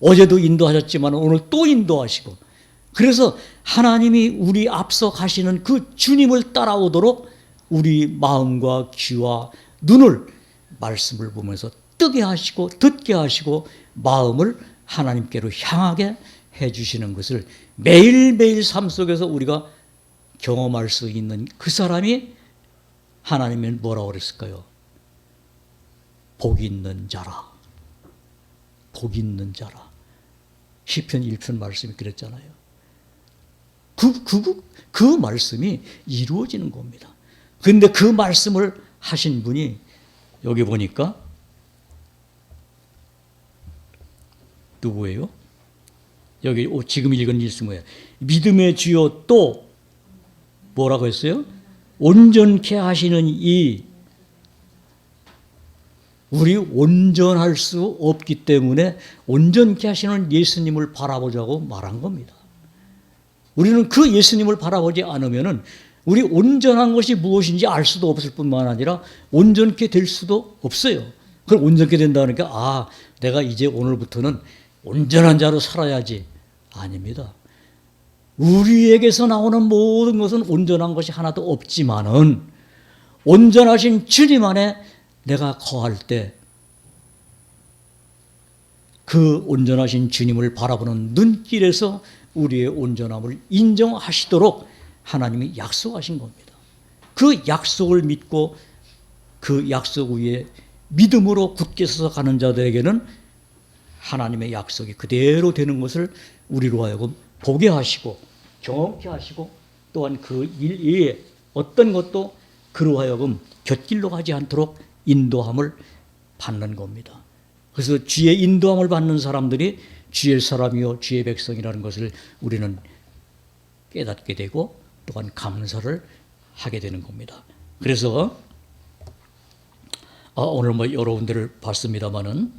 어제도 인도하셨지만 오늘 또 인도하시고, 그래서 하나님이 우리 앞서 가시는 그 주님을 따라오도록 우리 마음과 귀와 눈을 말씀을 보면서 뜨게 하시고 듣게 하시고 마음을 하나님께로 향하게 해주시는 것을 매일매일 삶 속에서 우리가 경험할 수 있는 그 사람이 하나님이 뭐라고 그랬을까요? 복 있는 자라. 복 있는 자라. 시편 1편 말씀이 그랬잖아요. 그 말씀이 이루어지는 겁니다. 그런데 그 말씀을 하신 분이 여기 보니까 누구예요? 여기 지금 읽은 말씀이에요. 믿음의 주요 또 뭐라고 했어요? 온전케 하시는 이, 우리 온전할 수 없기 때문에 온전케 하시는 예수님을 바라보자고 말한 겁니다. 우리는 그 예수님을 바라보지 않으면은 우리 온전한 것이 무엇인지 알 수도 없을 뿐만 아니라 온전케 될 수도 없어요. 그걸 온전케 된다니까, 아, 내가 이제 오늘부터는 온전한 자로 살아야지. 아닙니다. 우리에게서 나오는 모든 것은 온전한 것이 하나도 없지만은 온전하신 주님 안에 내가 거할 때 그 온전하신 주님을 바라보는 눈길에서 우리의 온전함을 인정하시도록 하나님이 약속하신 겁니다. 그 약속을 믿고 그 약속 위에 믿음으로 굳게 서서 가는 자들에게는 하나님의 약속이 그대로 되는 것을 우리로 하여금 보게 하시고 경험케 하시고, 또한 그 일 외에 어떤 것도 그로 하여금 곁길로 가지 않도록 인도함을 받는 겁니다. 그래서 주의 인도함을 받는 사람들이 주의 사람이요 주의 백성이라는 것을 우리는 깨닫게 되고 또한 감사를 하게 되는 겁니다. 그래서 오늘 뭐 여러 군데를 봤습니다마는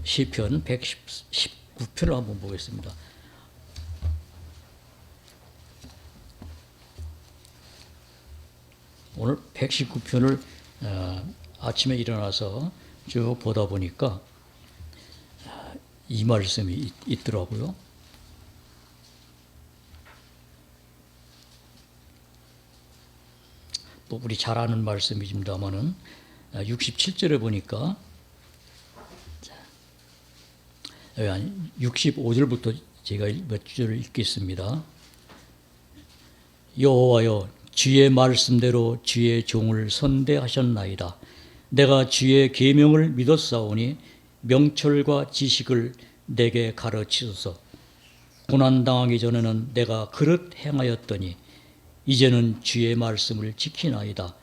시편 119편을 한번 보겠습니다. 오늘 119편을 아침에 일어나서 쭉 보다 보니까 이 말씀이 있더라고요. 또 우리 잘 아는 말씀입니다만은 67절에 보니까 65절부터 제가 몇 절을 읽겠습니다. 여호와여, 주의 말씀대로 주의 종을 선대하셨나이다. 내가 주의 계명을 믿었사오니 명철과 지식을 내게 가르치소서. 고난당하기 전에는 내가 그릇 행하였더니 이제는 주의 말씀을 지키나이다.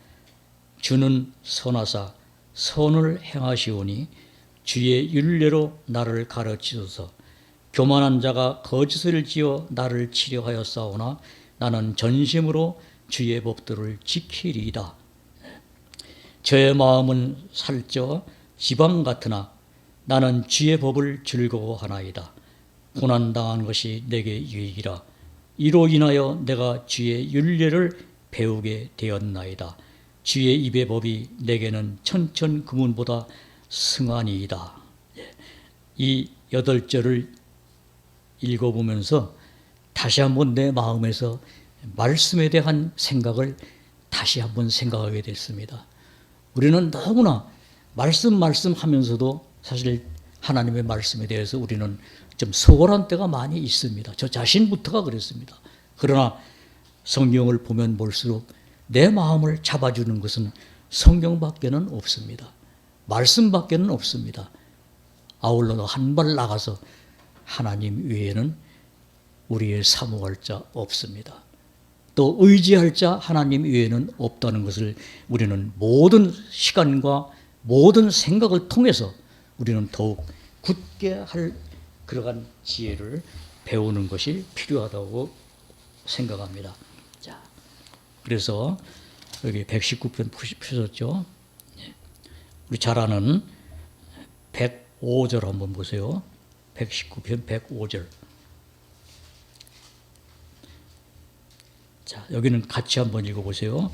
주는 선하사 선을 행하시오니 주의 율례로 나를 가르치소서. 교만한 자가 거짓을 지어 나를 치려하였사오나 나는 전심으로 주의 법도를 지키리이다. 저의 마음은 살쪄 지방 같으나 나는 주의 법을 즐거워하나이다. 고난당한 것이 내게 유익이라. 이로 인하여 내가 주의 율례를 배우게 되었나이다. 주의 입의 법이 내게는 천천 금은보다 승하니이다. 이 8절을 읽어보면서 다시 한번 내 마음에서 말씀에 대한 생각을 다시 한번 생각하게 됐습니다. 우리는 너무나 말씀하면서도 사실 하나님의 말씀에 대해서 우리는 좀 소홀한 때가 많이 있습니다. 저 자신부터가 그랬습니다. 그러나 성경을 보면 볼수록 내 마음을 잡아주는 것은 성경밖에는 없습니다. 말씀밖에는 없습니다. 아울러 한 발 나가서 하나님 외에는 우리의 사모할 자 없습니다. 또 의지할 자 하나님 외에는 없다는 것을 우리는 모든 시간과 모든 생각을 통해서 우리는 더욱 굳게 할 그러한 지혜를 배우는 것이 필요하다고 생각합니다. 자, 그래서 여기 119편 푸셨죠? 우리 잘 아는 105절 한번 보세요. 119편 105절. 자, 여기는 같이 한번 읽어보세요.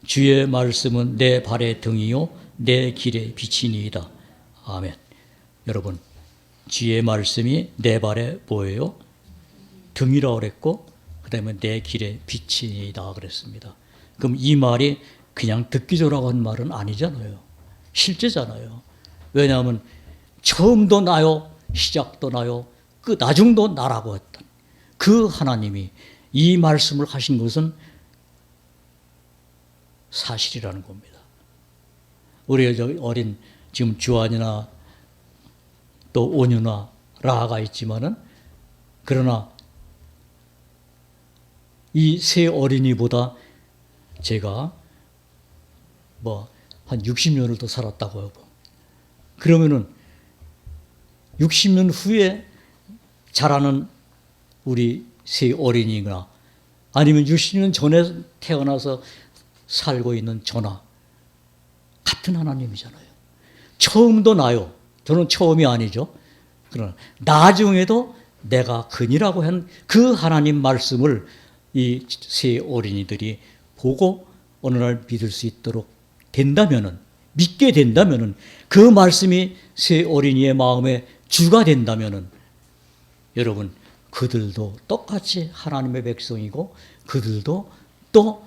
주의 말씀은 내 발의 등이요 내 길의 빛이니이다. 아멘. 여러분, 주의 말씀이 내 발에 뭐예요? 등이라고 그랬고 그 다음에 내 길의 빛이다 그랬습니다. 그럼 이 말이 그냥 듣기 좋으라고 한 말은 아니잖아요. 실제잖아요. 왜냐하면 처음도 나요, 시작도 나요, 그 나중도 나라고 했던 그 하나님이 이 말씀을 하신 것은 사실이라는 겁니다. 우리 어린 지금 주한이나 또 온유나 라가 있지만은 그러나 이 세 어린이보다 제가 뭐 한 60년을 더 살았다고 하고 그러면은 60년 후에 자라는 우리 새 어린이나 아니면 60년 전에 태어나서 살고 있는 저나 같은 하나님이잖아요. 처음도 나요. 저는 처음이 아니죠. 그러나 나중에도 내가 근이라고 한 그 하나님 말씀을 이 새 어린이들이 보고 어느 날 믿을 수 있도록 된다면은, 믿게 된다면은, 그 말씀이 새 어린이의 마음에 주가 된다면은, 여러분, 그들도 똑같이 하나님의 백성이고, 그들도 또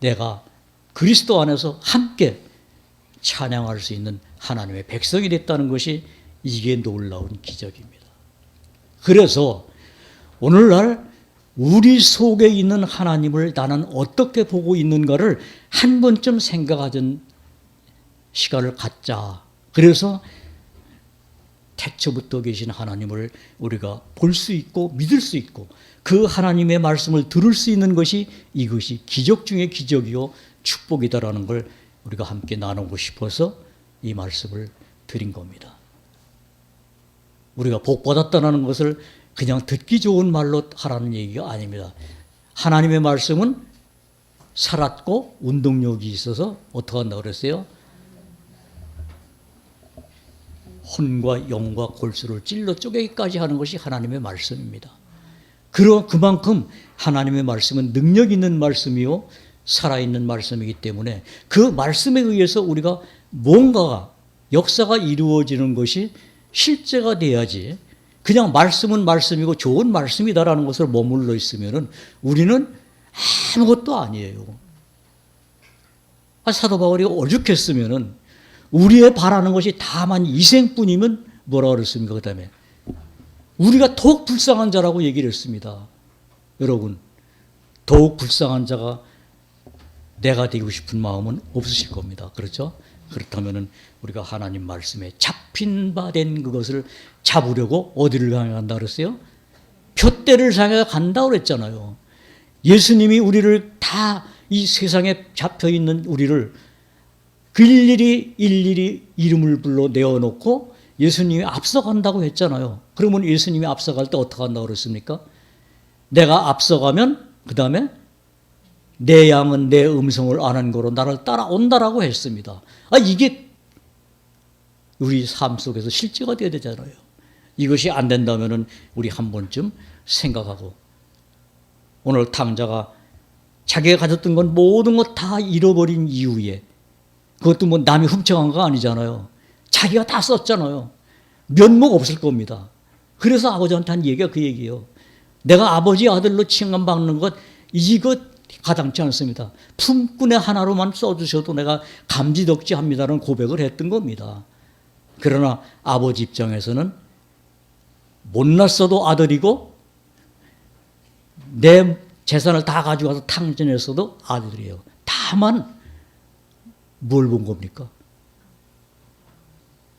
내가 그리스도 안에서 함께 찬양할 수 있는 하나님의 백성이 됐다는 것이 이게 놀라운 기적입니다. 그래서 오늘날 우리 속에 있는 하나님을 나는 어떻게 보고 있는가를 한 번쯤 생각하는 시간을 갖자. 그래서 태초부터 계신 하나님을 우리가 볼 수 있고 믿을 수 있고 그 하나님의 말씀을 들을 수 있는 것이 이것이 기적 중의 기적이요 축복이다라는 걸 우리가 함께 나누고 싶어서 이 말씀을 드린 겁니다. 우리가 복 받았다는 것을 그냥 듣기 좋은 말로 하라는 얘기가 아닙니다. 하나님의 말씀은 살았고 운동력이 있어서 어떻게 한다고 그랬어요? 혼과 영과 골수를 찔러 쪼개기까지 하는 것이 하나님의 말씀입니다. 그만큼 하나님의 말씀은 능력 있는 말씀이요 살아있는 말씀이기 때문에 그 말씀에 의해서 우리가 뭔가가 역사가 이루어지는 것이 실제가 돼야지 그냥 말씀은 말씀이고 좋은 말씀이다라는 것을 머물러 있으면 우리는 아무것도 아니에요. 사도 바울이 오죽했으면 우리의 바라는 것이 다만 이생뿐이면 뭐라 그랬습니까? 그 다음에 우리가 더욱 불쌍한 자라고 얘기를 했습니다. 여러분, 더욱 불쌍한 자가 내가 되고 싶은 마음은 없으실 겁니다. 그렇죠? 그렇다면 우리가 하나님 말씀에 잡힌 바 된 그것을 잡으려고 어디를 향해 간다 그랬어요? 푯대를 향해 간다 그랬잖아요. 예수님이 우리를 다 이 세상에 잡혀있는 우리를 일일이 이름을 불러 내어놓고 예수님이 앞서간다고 했잖아요. 그러면 예수님이 앞서갈 때 어떻게 한다고 그랬습니까? 내가 앞서가면 그 다음에 내 양은 내 음성을 아는 거로 나를 따라온다라고 했습니다. 이게 우리 삶 속에서 실제가 되어야 되잖아요. 이것이 안 된다면 우리 한 번쯤 생각하고 오늘 탕자가 자기가 가졌던 건 모든 것 다 잃어버린 이후에 그것도 뭐 남이 훔쳐간 거 아니잖아요. 자기가 다 썼잖아요. 면목 없을 겁니다. 그래서 아버지한테 한 얘기가 그 얘기예요. 내가 아버지 아들로 칭함받는 것 이것 가당치 않습니다. 품꾼의 하나로만 써주셔도 내가 감지덕지합니다라는 고백을 했던 겁니다. 그러나 아버지 입장에서는 못났어도 아들이고 내 재산을 다 가져가서 탕진했어도 아들이에요. 다만 뭘 본 겁니까?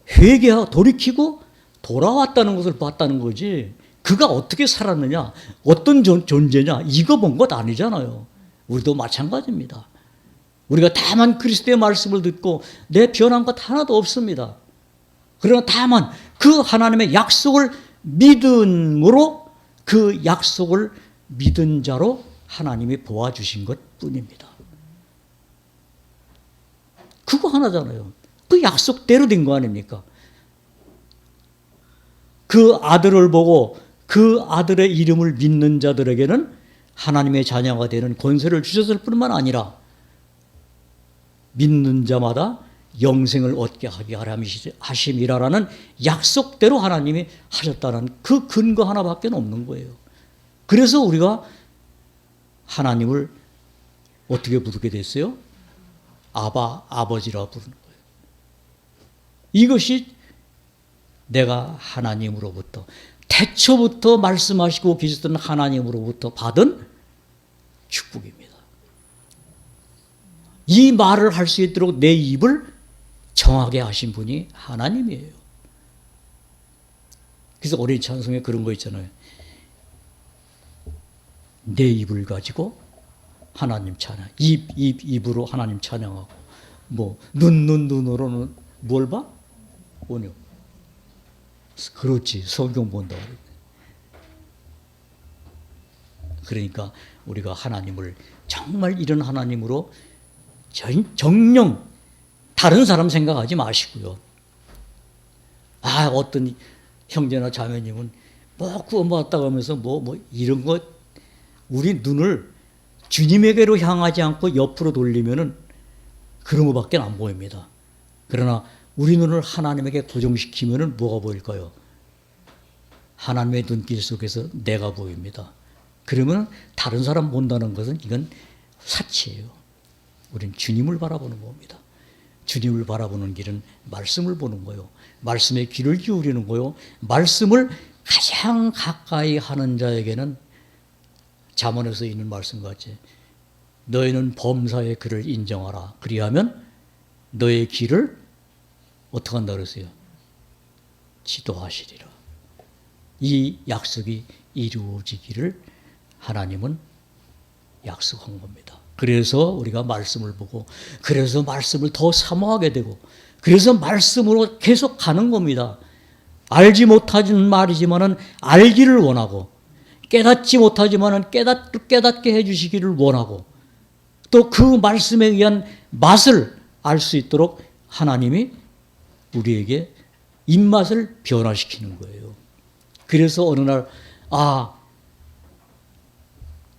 회개하고 돌이키고 돌아왔다는 것을 봤다는 거지 그가 어떻게 살았느냐 어떤 존재냐 이거 본 것 아니잖아요. 우리도 마찬가지입니다. 우리가 다만 그리스도의 말씀을 듣고 내 변한 것 하나도 없습니다. 그러나 다만 그 하나님의 약속을 믿음으로 그 약속을 믿은 자로 하나님이 보아주신 것뿐입니다. 그거 하나잖아요. 그 약속대로 된 거 아닙니까? 그 아들을 보고 그 아들의 이름을 믿는 자들에게는 하나님의 자녀가 되는 권세를 주셨을 뿐만 아니라 믿는 자마다 영생을 얻게 하게 하심이라라는 약속대로 하나님이 하셨다는 그 근거 하나밖에 없는 거예요. 그래서 우리가 하나님을 어떻게 부르게 됐어요? 아버지라 부르는 거예요. 이것이 내가 하나님으로부터 태초부터 말씀하시고 계셨던 하나님으로부터 받은 축복입니다. 이 말을 할 수 있도록 내 입을 정하게 하신 분이 하나님이에요. 그래서 어린 찬송에 그런 거 있잖아요. 내 입을 가지고 하나님 찬양, 입으로 하나님 찬양하고, 눈으로는 뭘 봐? 온유. 그렇지. 성경 본다. 그러니까 우리가 하나님을 정말 이런 하나님으로 정령 다른 사람 생각하지 마시고요. 어떤 형제나 자매님은 뭐 구원받았다고 하면서 뭐 이런 것, 우리 눈을 주님에게로 향하지 않고 옆으로 돌리면은 그런 것밖에 안 보입니다. 그러나 우리 눈을 하나님에게 고정시키면은 뭐가 보일까요? 하나님의 눈길 속에서 내가 보입니다. 그러면 다른 사람 본다는 것은 이건 사치예요. 우리는 주님을 바라보는 겁니다. 주님을 바라보는 길은 말씀을 보는 거요. 말씀에 귀를 기울이는 거요. 말씀을 가장 가까이 하는 자에게는 잠언에서 있는 말씀 같이 너희는 범사의 그를 인정하라. 그리하면 너의 길을 어떻게 한다 그랬어요? 지도하시리라. 이 약속이 이루어지기를 하나님은 약속한 겁니다. 그래서 우리가 말씀을 보고, 그래서 말씀을 더 사모하게 되고, 그래서 말씀으로 계속 가는 겁니다. 알지 못하는 말이지만은 알기를 원하고, 깨닫지 못하지만은 깨닫게 해주시기를 원하고, 또 그 말씀에 의한 맛을 알 수 있도록 하나님이 우리에게 입맛을 변화시키는 거예요. 그래서 어느 날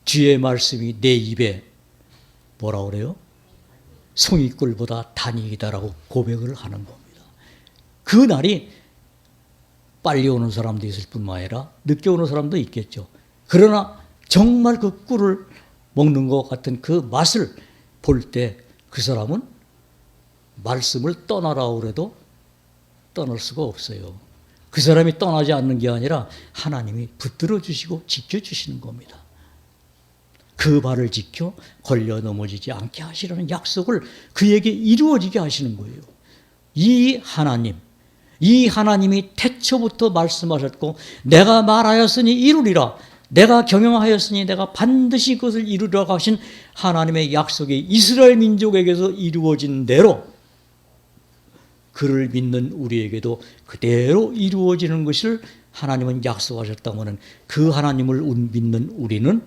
주의 말씀이 내 입에 뭐라 그래요? 송이꿀보다 단이다라고 고백을 하는 겁니다. 그 날이 빨리 오는 사람도 있을 뿐만 아니라 늦게 오는 사람도 있겠죠. 그러나 정말 그 꿀을 먹는 것 같은 그 맛을 볼 때 그 사람은 말씀을 떠나라 그래도 떠날 수가 없어요. 그 사람이 떠나지 않는 게 아니라 하나님이 붙들어 주시고 지켜주시는 겁니다. 그 발을 지켜 걸려 넘어지지 않게 하시라는 약속을 그에게 이루어지게 하시는 거예요. 이 하나님이 태초부터 말씀하셨고 내가 말하였으니 이루리라. 내가 경영하였으니 내가 반드시 그것을 이루리라고 하신 하나님의 약속이 이스라엘 민족에게서 이루어진 대로 그를 믿는 우리에게도 그대로 이루어지는 것을 하나님은 약속하셨다면 그 하나님을 믿는 우리는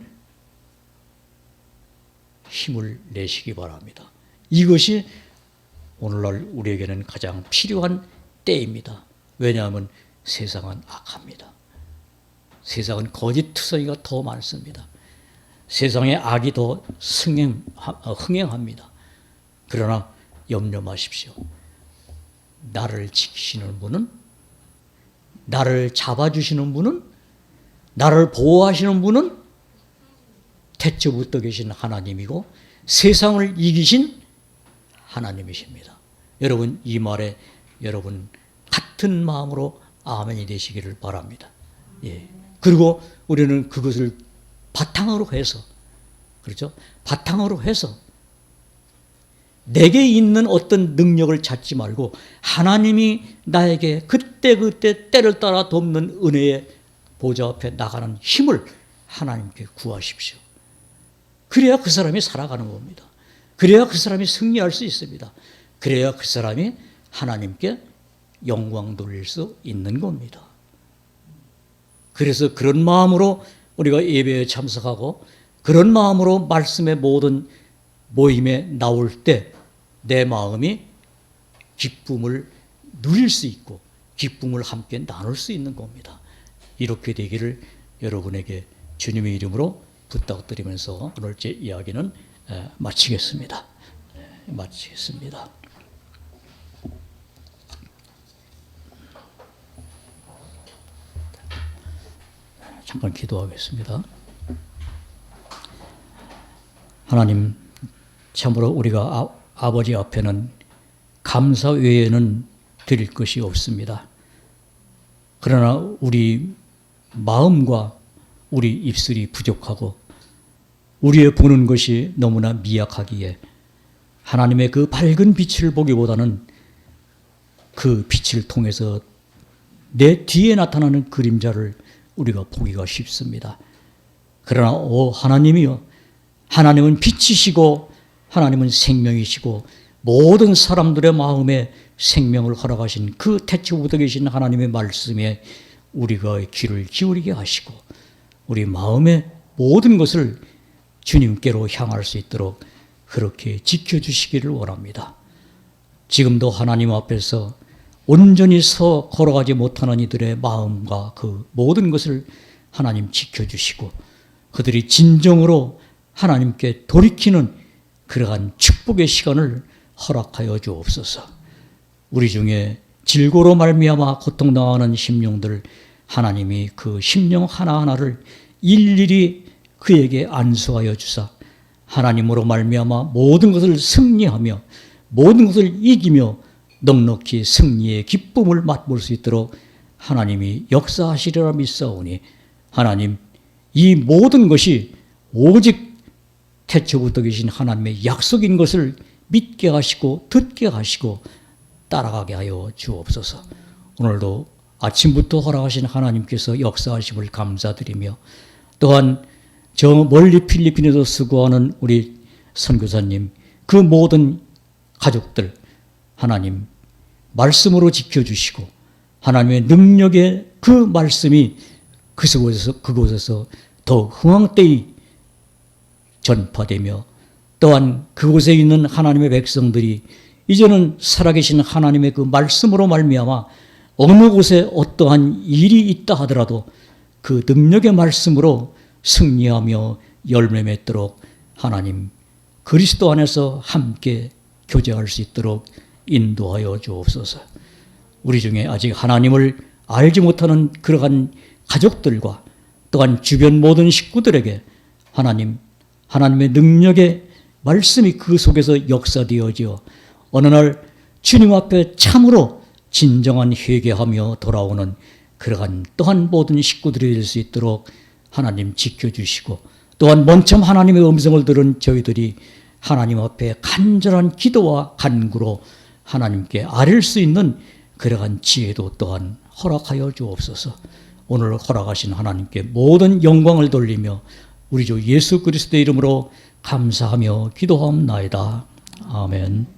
힘을 내시기 바랍니다. 이것이 오늘날 우리에게는 가장 필요한 때입니다. 왜냐하면 세상은 악합니다. 세상은 거짓투성이가 더 많습니다. 세상에 악이 더 흥행합니다. 그러나 염려 마십시오. 나를 지키시는 분은, 나를 잡아주시는 분은, 나를 보호하시는 분은 태초부터 계신 하나님이고 세상을 이기신 하나님이십니다. 여러분 이 말에 여러분 같은 마음으로 아멘이 되시기를 바랍니다. 예. 그리고 우리는 그것을 바탕으로 해서, 그렇죠? 바탕으로 해서 내게 있는 어떤 능력을 찾지 말고 하나님이 나에게 그때그때 때를 따라 돕는 은혜의 보좌 앞에 나가는 힘을 하나님께 구하십시오. 그래야 그 사람이 살아가는 겁니다. 그래야 그 사람이 승리할 수 있습니다. 그래야 그 사람이 하나님께 영광 돌릴 수 있는 겁니다. 그래서 그런 마음으로 우리가 예배에 참석하고 그런 마음으로 말씀의 모든 모임에 나올 때 내 마음이 기쁨을 누릴 수 있고 기쁨을 함께 나눌 수 있는 겁니다. 이렇게 되기를 여러분에게 주님의 이름으로 부탁드리면서 오늘 제 이야기는 마치겠습니다. 마치겠습니다. 잠깐 기도하겠습니다. 하나님, 참으로 우리가 아버지 앞에는 감사 외에는 드릴 것이 없습니다. 그러나 우리 마음과 우리 입술이 부족하고 우리의 보는 것이 너무나 미약하기에 하나님의 그 밝은 빛을 보기보다는 그 빛을 통해서 내 뒤에 나타나는 그림자를 우리가 보기가 쉽습니다. 그러나 하나님이여, 하나님은 빛이시고 하나님은 생명이시고 모든 사람들의 마음에 생명을 허락하신 그 태초부터 계신 하나님의 말씀에 우리가 귀를 기울이게 하시고 우리 마음의 모든 것을 주님께로 향할 수 있도록 그렇게 지켜주시기를 원합니다. 지금도 하나님 앞에서 온전히 서 걸어가지 못하는 이들의 마음과 그 모든 것을 하나님 지켜주시고 그들이 진정으로 하나님께 돌이키는 그러한 축복의 시간을 허락하여 주옵소서. 우리 중에 질고로 말미암아 고통당하는 심령들 하나님이 그 심령 하나하나를 일일이 그에게 안수하여 주사 하나님으로 말미암아 모든 것을 승리하며 모든 것을 이기며 넉넉히 승리의 기쁨을 맛볼 수 있도록 하나님이 역사하시리라 믿사오니 하나님 이 모든 것이 오직 태초부터 계신 하나님의 약속인 것을 믿게 하시고 듣게 하시고 따라가게 하여 주옵소서. 오늘도 아침부터 허락하신 하나님께서 역사하심을 감사드리며 또한 저 멀리 필리핀에서 수고하는 우리 선교사님 그 모든 가족들 하나님 말씀으로 지켜주시고 하나님의 능력의 그 말씀이 그곳에서 더욱 흥황되이 전파되며 또한 그곳에 있는 하나님의 백성들이 이제는 살아계신 하나님의 그 말씀으로 말미암아 어느 곳에 어떠한 일이 있다 하더라도 그 능력의 말씀으로 승리하며 열매 맺도록 하나님 그리스도 안에서 함께 교제할 수 있도록 인도하여 주옵소서. 우리 중에 아직 하나님을 알지 못하는 그러한 가족들과 또한 주변 모든 식구들에게 하나님의 능력의 말씀이 그 속에서 역사되어지어 어느 날 주님 앞에 참으로 진정한 회개하며 돌아오는 그러한 또한 모든 식구들이 될 수 있도록 하나님 지켜주시고 또한 먼저 하나님의 음성을 들은 저희들이 하나님 앞에 간절한 기도와 간구로 하나님께 아뢰 수 있는 그러한 지혜도 또한 허락하여 주옵소서. 오늘 허락하신 하나님께 모든 영광을 돌리며 우리 주 예수 그리스도의 이름으로 감사하며 기도하옵나이다. 아멘.